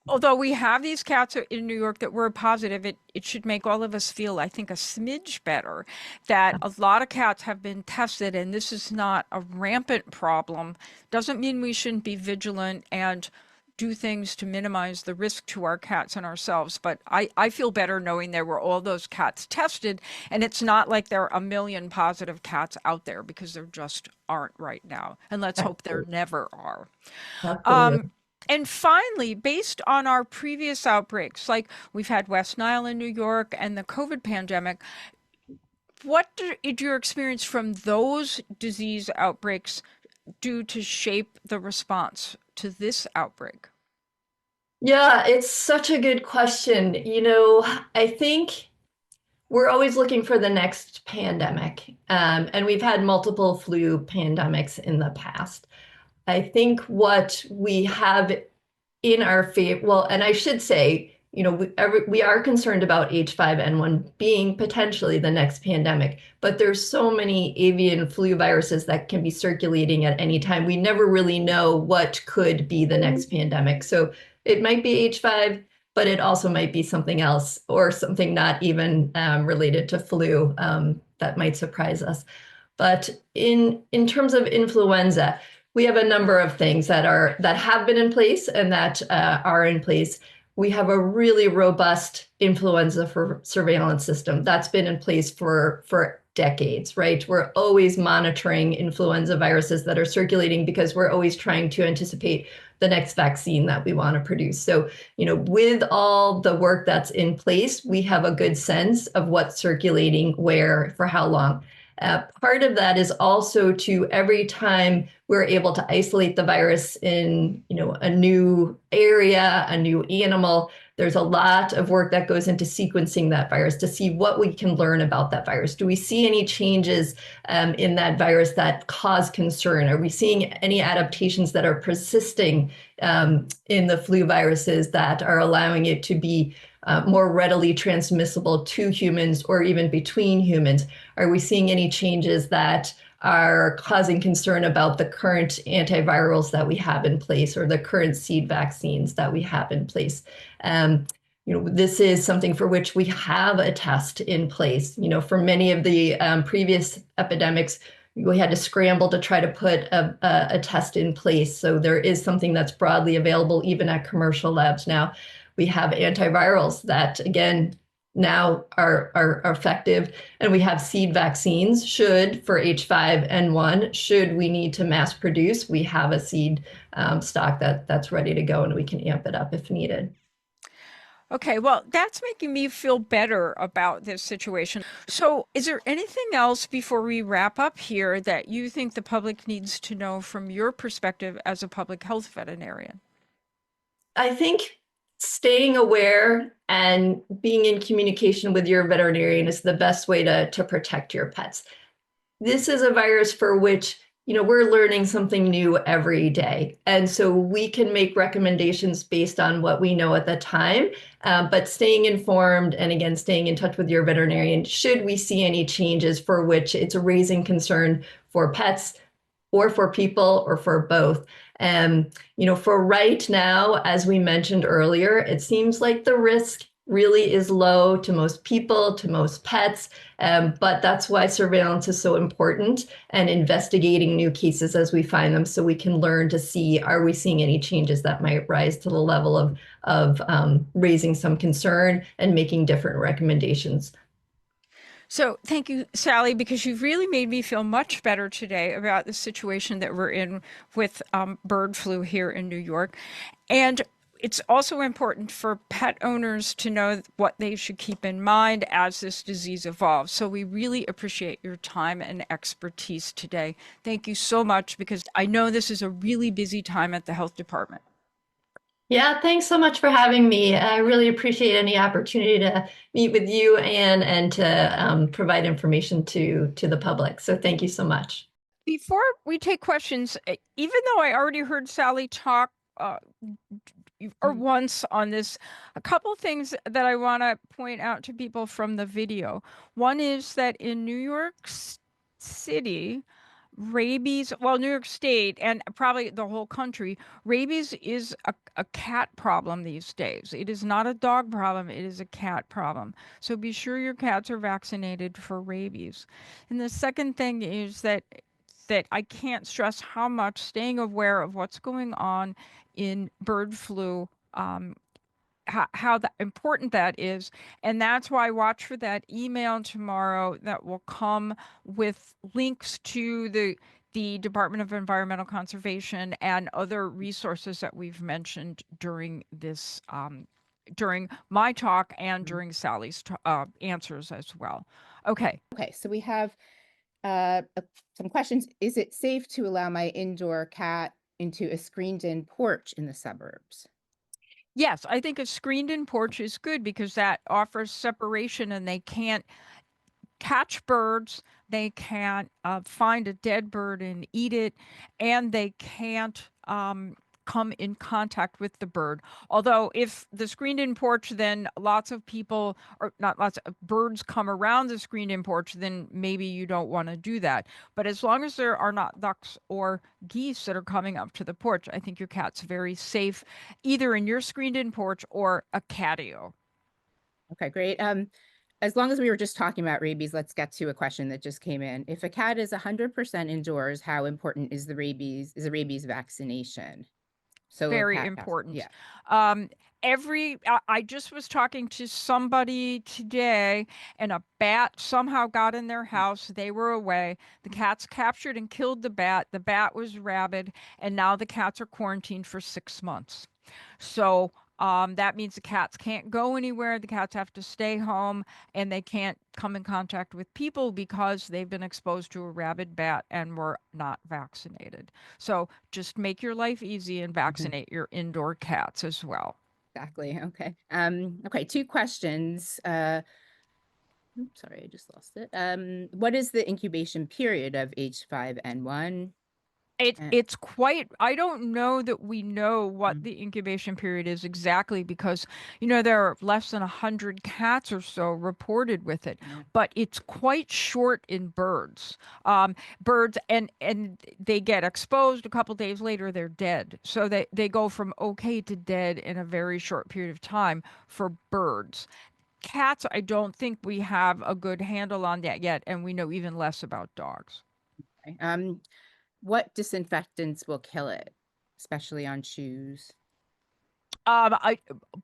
although we have these cats in New York that were positive, it should make all of us feel, I think, a smidge better that a lot of cats have been tested and this is not a rampant problem. Doesn't mean we shouldn't be vigilant and do things to minimize the risk to our cats and ourselves. But I feel better knowing there were all those cats tested, and it's not like there are a million positive cats out there, because there just aren't right now. And let's hope there never are. Absolutely. And finally, based on our previous outbreaks, like we've had West Nile in New York and the COVID pandemic, what did your experience from those disease outbreaks do to shape the response to this outbreak? Yeah, it's such a good question. I think we're always looking for the next pandemic, and we've had multiple flu pandemics in the past. I think what we have in our favor, well, and I should say, we are concerned about H5N1 being potentially the next pandemic, but there's so many avian flu viruses that can be circulating at any time. We never really know what could be the next pandemic. So it might be H5, but it also might be something else or something not even related to flu that might surprise us. But in terms of influenza, we have a number of things that have been in place and that are in place. We have a really robust influenza surveillance system that's been in place for decades, right? We're always monitoring influenza viruses that are circulating because we're always trying to anticipate the next vaccine that we want to produce. So, with all the work that's in place, we have a good sense of what's circulating where for how long. Part of that is also to every time we're able to isolate the virus in, a new area, a new animal, there's a lot of work that goes into sequencing that virus to see what we can learn about that virus. Do we see any changes in that virus that cause concern? Are we seeing any adaptations that are persisting in the flu viruses that are allowing it to be more readily transmissible to humans or even between humans? Are we seeing any changes that are causing concern about the current antivirals that we have in place or the current seed vaccines that we have in place? This is something for which we have a test in place. For many of the previous epidemics, we had to scramble to try to put a test in place. So there is something that's broadly available even at commercial labs now. We have antivirals that, again, now are effective, and we have seed vaccines for H5N1, should we need to mass produce, we have a seed stock that's ready to go and we can amp it up if needed. Okay, well, that's making me feel better about this situation. So, is there anything else before we wrap up here that you think the public needs to know from your perspective as a public health veterinarian? I think staying aware and being in communication with your veterinarian is the best way to protect your pets. This is a virus for which, we're learning something new every day. And so we can make recommendations based on what we know at the time, but staying informed and, again, staying in touch with your veterinarian should we see any changes for which it's raising concern for pets or for people or for both. For right now, as we mentioned earlier, it seems like the risk really is low to most people, to most pets, but that's why surveillance is so important and investigating new cases as we find them so we can learn to see, are we seeing any changes that might rise to the level of raising some concern and making different recommendations. So thank you, Sally, because you've really made me feel much better today about the situation that we're in with bird flu here in New York. And it's also important for pet owners to know what they should keep in mind as this disease evolves. So we really appreciate your time and expertise today. Thank you so much, because I know this is a really busy time at the health department. Yeah, thanks so much for having me. I really appreciate any opportunity to meet with you, Anne, and to provide information to the public. So thank you so much. Before we take questions, even though I already heard Sally talk once on this, a couple things that I want to point out to people from the video. One is that in New York City, rabies, well, New York State and probably the whole country, rabies is a cat problem these days. It is not a dog problem, it is a cat problem. So be sure your cats are vaccinated for rabies. And the second thing is that I can't stress how much staying aware of what's going on in bird flu, how important that is. And that's why watch for that email tomorrow that will come with links to the Department of Environmental Conservation and other resources that we've mentioned during this, during my talk and during Sally's answers as well. Okay. Okay, so we have some questions. Is it safe to allow my indoor cat into a screened-in porch in the suburbs? Yes, I think a screened-in porch is good because that offers separation, and they can't catch birds, they can't find a dead bird and eat it, and they can't come in contact with the bird. Although if the screened-in porch, then lots of people, or not lots of birds come around the screened-in porch, then maybe you don't want to do that. But as long as there are not ducks or geese that are coming up to the porch, I think your cat's very safe, either in your screened-in porch or a catio. Okay, great. As long as we were just talking about rabies, let's get to a question that just came in. If a cat is 100% indoors, how important is a rabies vaccination? So Very important. Yeah. I just was talking to somebody today, and a bat somehow got in their house. They were away. The cats captured and killed the bat. The bat was rabid, and now the cats are quarantined for 6 months. So that means the cats can't go anywhere. The cats have to stay home, and they can't come in contact with people because they've been exposed to a rabid bat and were not vaccinated. So just make your life easy and vaccinate your indoor cats as well. Exactly. Okay. Okay, 2 questions. Oops, sorry, I just lost it. What is the incubation period of H5N1? It's quite, I don't know that we know what Mm. the incubation period is exactly, because, there are less than 100 cats or so reported with it, Yeah. but it's quite short in birds. Birds, and they get exposed a couple days later, they're dead. So they go from okay to dead in a very short period of time for birds. Cats, I don't think we have a good handle on that yet, and we know even less about dogs. Okay. What disinfectants will kill it, especially on shoes?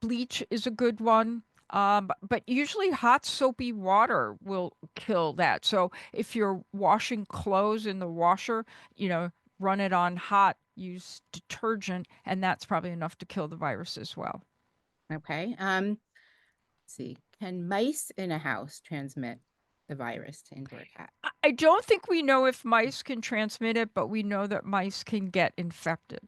Bleach is a good one. But usually hot soapy water will kill that. So if you're washing clothes in the washer, run it on hot, use detergent, and that's probably enough to kill the virus as well. Okay. Let's see. Can mice in a house transmit the virus to indoor cats? I don't think we know if mice can transmit it, but we know that mice can get infected.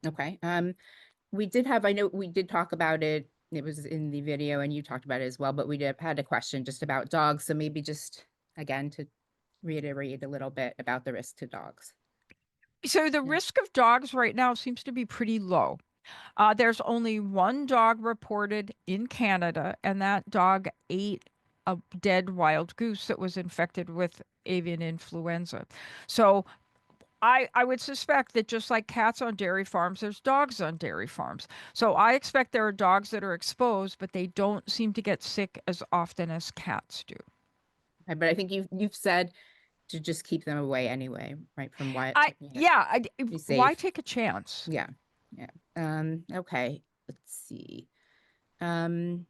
Okay. I know we did talk about it. It was in the video and you talked about it as well, but we had a question just about dogs. So maybe just again to reiterate a little bit about the risk to dogs. So the Yeah. risk of dogs right now seems to be pretty low. There's only one dog reported in Canada, and that dog ate a dead wild goose that was infected with avian influenza. So I would suspect that just like cats on dairy farms, there's dogs on dairy farms. So I expect there are dogs that are exposed, but they don't seem to get sick as often as cats do. But I think you've said to just keep them away anyway, right? From what? Be Why safe. take a chance? Yeah. Yeah. Okay. Let's see. Um,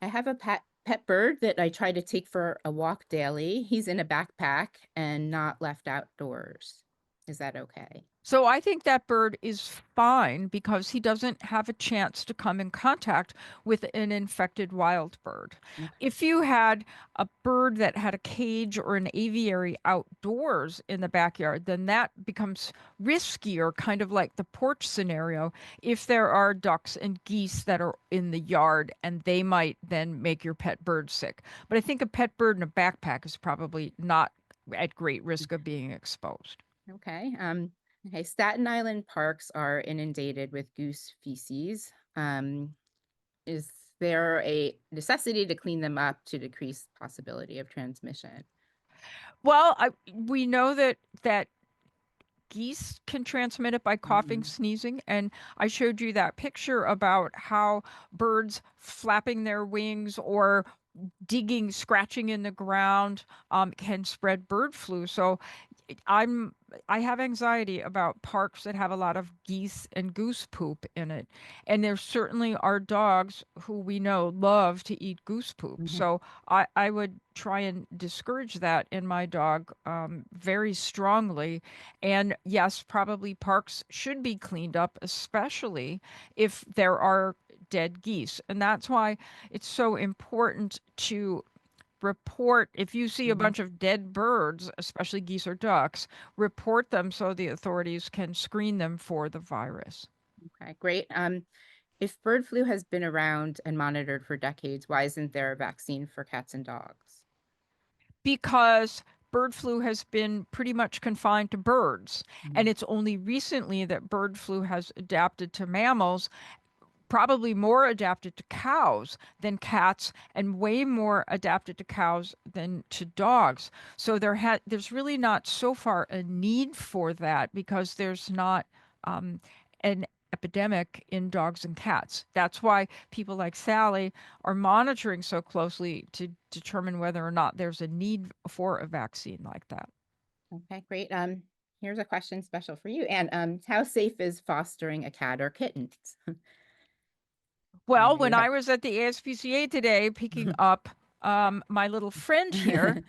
I have a pet bird that I try to take for a walk daily. He's in a backpack and not left outdoors. Is that okay? So I think that bird is fine because he doesn't have a chance to come in contact with an infected wild bird. Okay. If you had a bird that had a cage or an aviary outdoors in the backyard, then that becomes riskier, kind of like the porch scenario, if there are ducks and geese that are in the yard and they might then make your pet bird sick. But I think a pet bird in a backpack is probably not at great risk of being exposed. Okay. Okay. Staten Island parks are inundated with goose feces. Is there a necessity to clean them up to decrease possibility of transmission? Well, we know that geese can transmit it by coughing, Mhm. sneezing, and I showed you that picture about how birds flapping their wings or digging, scratching in the ground can spread bird flu. So I'm I have anxiety about parks that have a lot of geese and goose poop in it. And there certainly are dogs who we know love to eat goose poop. Mhm. So I would try and discourage that in my dog very strongly. And yes, probably parks should be cleaned up, especially if there are dead geese. And that's why it's so important to report if you see a Mhm. bunch of dead birds, especially geese or ducks, report them so the authorities can screen them for the virus. Okay, great. If bird flu has been around and monitored for decades, why isn't there a vaccine for cats and dogs? Because bird flu has been pretty much confined to birds, and Mhm. it's only recently that bird flu has adapted to mammals, probably more adapted to cows than cats and way more adapted to cows than to dogs. So there's really not so far a need for that because there's not an epidemic in dogs and cats. That's why people like Sally are monitoring so closely to determine whether or not there's a need for a vaccine like that. Okay, great. Here's a question special for you. And how safe is fostering a cat or kittens? I Well, know you when have. I was at the ASPCA today picking up my little friend here,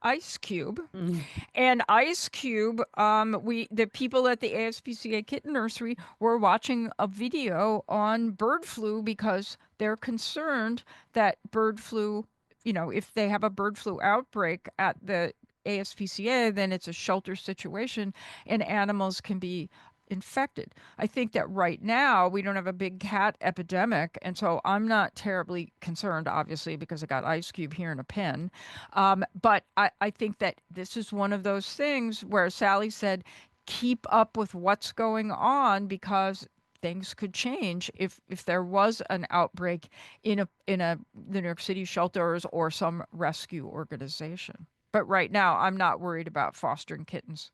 Ice Cube. Mm. And Ice Cube, the people at the ASPCA Kitten Nursery were watching a video on bird flu because they're concerned that bird flu, if they have a bird flu outbreak at the ASPCA, then it's a shelter situation and animals can be infected. I think that right now we don't have a big cat epidemic, and so I'm not terribly concerned, obviously, because I got Ice Cube here in a pen. But I think that this is one of those things where Sally said, keep up with what's going on because things could change if there was an outbreak in a the New York City shelters or some rescue organization. But right now, I'm not worried about fostering kittens.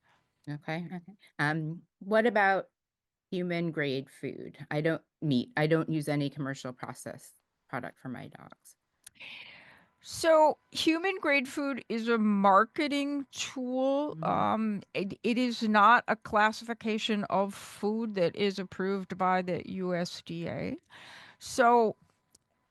Okay, okay. What about human grade food? I don't use any commercial processed product for my dogs. So, human grade food is a marketing tool. Mhm. It is not a classification of food that is approved by the USDA. So,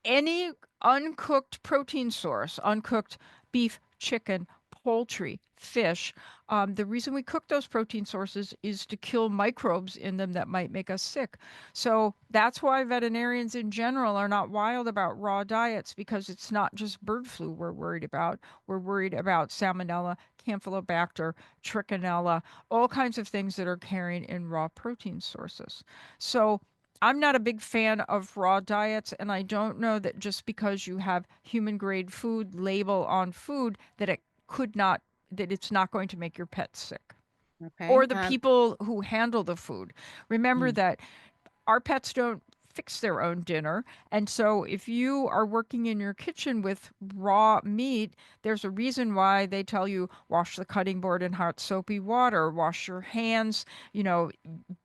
any uncooked protein source, uncooked beef, chicken, poultry, fish. The reason we cook those protein sources is to kill microbes in them that might make us sick. So that's why veterinarians in general are not wild about raw diets because it's not just bird flu we're worried about. We're worried about salmonella, campylobacter, trichinella, all kinds of things that are carried in raw protein sources. So I'm not a big fan of raw diets, and I don't know that just because you have human grade food label on food that it's not going to make your pet sick. Okay. Or the people who handle the food. Remember Mm. that our pets don't fix their own dinner. And so if you are working in your kitchen with raw meat, there's a reason why they tell you wash the cutting board in hot soapy water, wash your hands,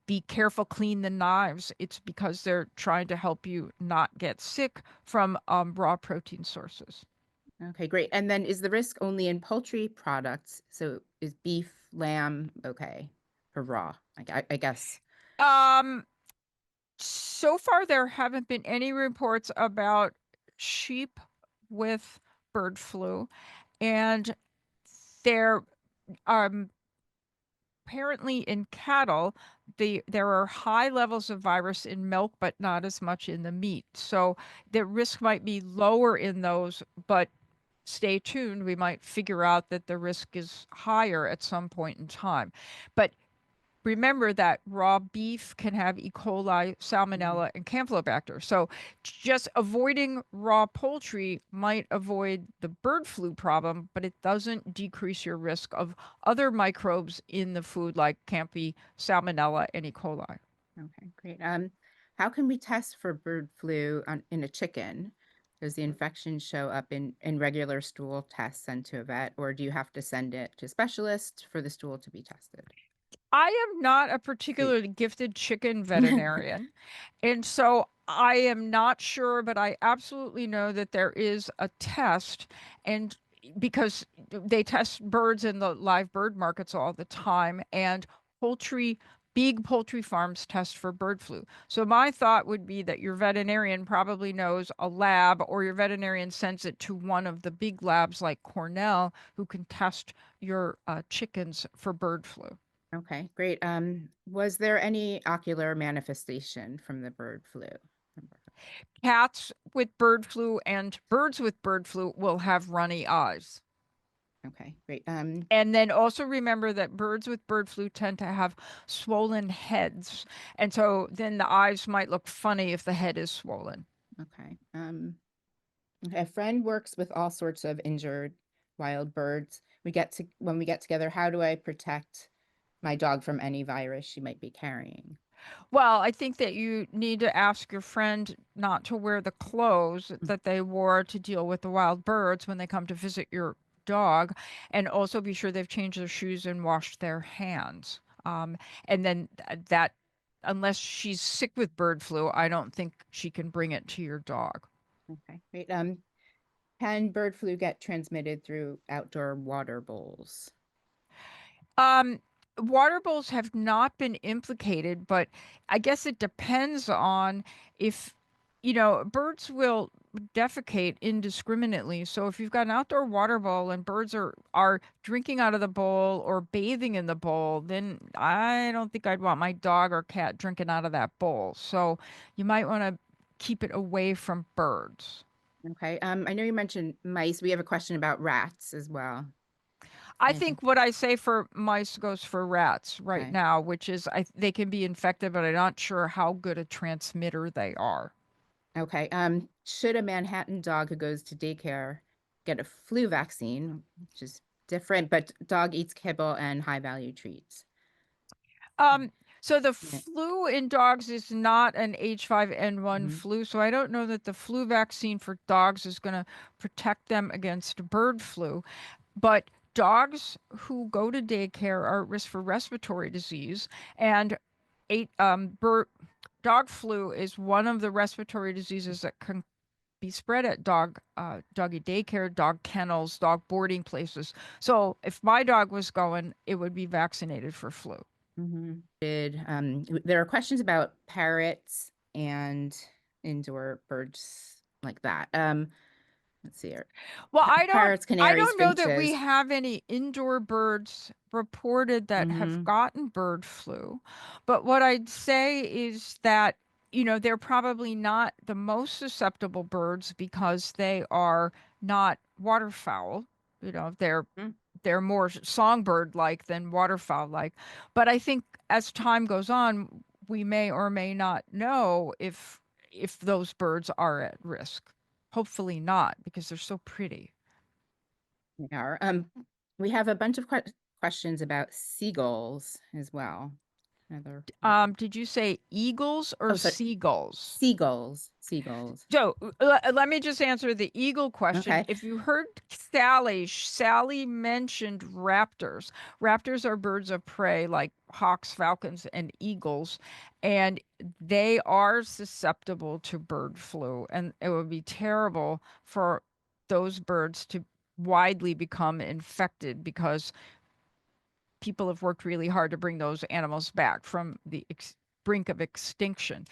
be careful, clean the knives. It's because they're trying to help you not get sick from raw protein sources. Okay, great. And then is the risk only in poultry products? So is beef, lamb, okay, for raw? I guess. Um, so far, there haven't been any reports about sheep with bird flu, and there um apparently in cattle, there are high levels of virus in milk, but not as much in the meat. So the risk might be lower in those, but stay tuned. We might figure out that the risk is higher at some point in time. But remember that raw beef can have E. coli, salmonella, and campylobacter. So just avoiding raw poultry might avoid the bird flu problem, but it doesn't decrease your risk of other microbes in the food like campy, salmonella, and E. coli. Okay, great. How can we test for bird flu in a chicken? Does the infection show up in regular stool tests sent to a vet, or do you have to send it to a specialist for the stool to be tested? I am not a Great. particularly gifted chicken veterinarian. And so I am not sure, but I absolutely know that there is a test. And because they test birds in the live bird markets all the time, and poultry, big poultry farms test for bird flu. So my thought would be that your veterinarian probably knows a lab, or your veterinarian sends it to one of the big labs like Cornell, who can test your chickens for bird flu. Okay, great. Was there any ocular manifestation from the bird flu? Cats with bird flu and birds with bird flu will have runny eyes. Okay, great. And then also remember that birds with bird flu tend to have swollen heads. And so then the eyes might look funny if the head is swollen. Okay. A friend works with all sorts of injured wild birds. When we get together, how do I protect my dog from any virus she might be carrying? Well, I think that you need to ask your friend not to wear the clothes that they wore to deal with the wild birds when they come to visit your dog, and also be sure they've changed their shoes and washed their hands. And then that, unless she's sick with bird flu, I don't think she can bring it to your dog. Okay, great. Can bird flu get transmitted through outdoor water bowls? Um, Water bowls have not been implicated, but I guess it depends on if, birds will defecate indiscriminately. So if you've got an outdoor water bowl and birds are drinking out of the bowl or bathing in the bowl, then I don't think I'd want my dog or cat drinking out of that bowl. So you might want to keep it away from birds. Okay. I know you mentioned mice. We have a question about rats as well. I Anything? think what I say for mice goes for rats right Okay. now, which is they can be infected, but I'm not sure how good a transmitter they are. Okay. Should a Manhattan dog who goes to daycare get a flu vaccine, which is different, but dog eats kibble and high value treats? Um, so the Yeah. flu in dogs is not an H5N1 Mhm. flu, so I don't know that the flu vaccine for dogs is going to protect them against bird flu. But dogs who go to daycare are at risk for respiratory disease, and eight bird dog flu is one of the respiratory diseases that can be spread at doggy daycare, dog kennels, dog boarding places. So if my dog was going, it would be vaccinated for flu. There are questions about parrots and indoor birds like that. Let's see here. Well, Parrots, I canaries, don't know that we finches. have any indoor birds reported that have Hmm. gotten bird flu. But what I'd say is that, they're probably not the most susceptible birds because they are not waterfowl. They're more songbird like than waterfowl like. But I think as time goes on, we may or may not know if those birds are at risk. Hopefully not, because they're so pretty. They are. We have a bunch of questions about seagulls as well. Another. Did you say eagles or Oh, sorry. seagulls? Seagulls. Seagulls. So let me just answer the eagle question. Okay. If you heard Sally mentioned raptors. Raptors are birds of prey like hawks, falcons, and eagles, and they are susceptible to bird flu. And it would be terrible for those birds to widely become infected because people have worked really hard to bring those animals back from the brink of extinction.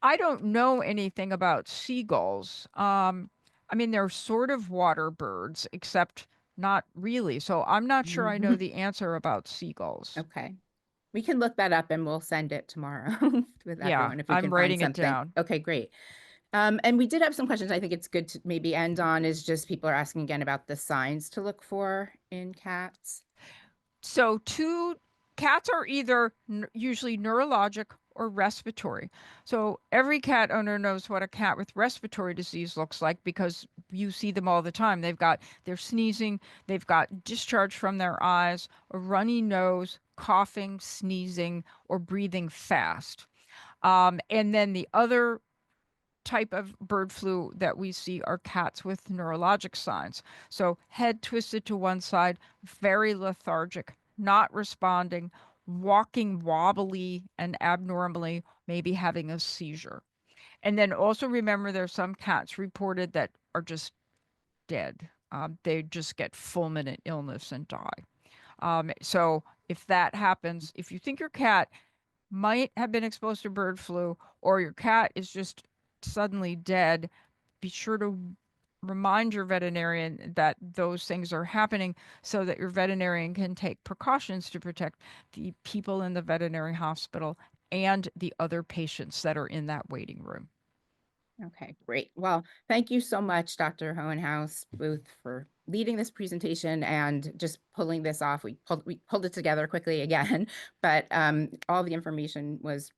I don't know anything about seagulls. I mean, they're sort of water birds, except not really. So I'm not sure I know Mhm. the answer about seagulls. Okay. We can look that up and we'll send it tomorrow with Yeah, everyone if we I'm can find writing it something. down. Okay, great. And we did have some questions. I think it's good to maybe end on is just people are asking again about the signs to look for in cats. So cats are either usually neurologic or respiratory. So every cat owner knows what a cat with respiratory disease looks like because you see them all the time. They're sneezing, they've got discharge from their eyes, a runny nose, coughing, sneezing, or breathing fast. And then the other type of bird flu that we see are cats with neurologic signs. So head twisted to one side, very lethargic, not responding, walking wobbly and abnormally, maybe having a seizure. And then also remember there's some cats reported that are just dead. They just get fulminant illness and die. So if that happens, if you think your cat might have been exposed to bird flu or your cat is just suddenly dead, be sure to remind your veterinarian that those things are happening so that your veterinarian can take precautions to protect the people in the veterinary hospital and the other patients that are in that waiting room. Okay, great. Well, thank you so much, Dr. Hohenhaus, both for leading this presentation and just pulling this off. We pulled it together quickly again, but all the information was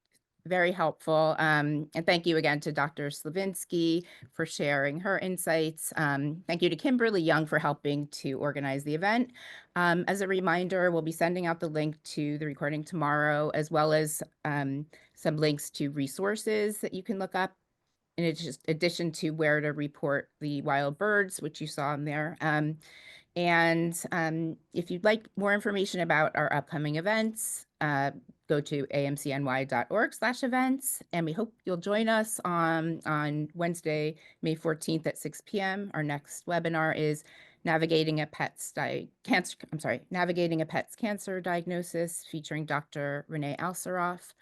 very helpful. And thank you again to Dr. Slavinski for sharing her insights. Thank you to Kimberly Young for helping to organize the event. As a reminder, we'll be sending out the link to the recording tomorrow, as well as some links to resources that you can look up in addition to where to report the wild birds, which you saw in there. If you'd like more information about our upcoming events, go to amcny.org/events. And we hope you'll join us on Wednesday, May 14th at 6 p.m. Our next webinar is Navigating a Pet's Cancer Diagnosis, featuring Dr. Renee Alsaroff.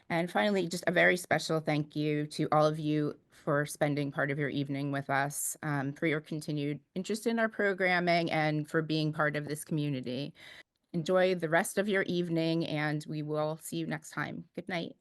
And finally, just a very special thank you to all of you for spending part of your evening with us, for your continued interest in our programming and for being part of this community. Enjoy the rest of your evening, and we will see you next time. Good night.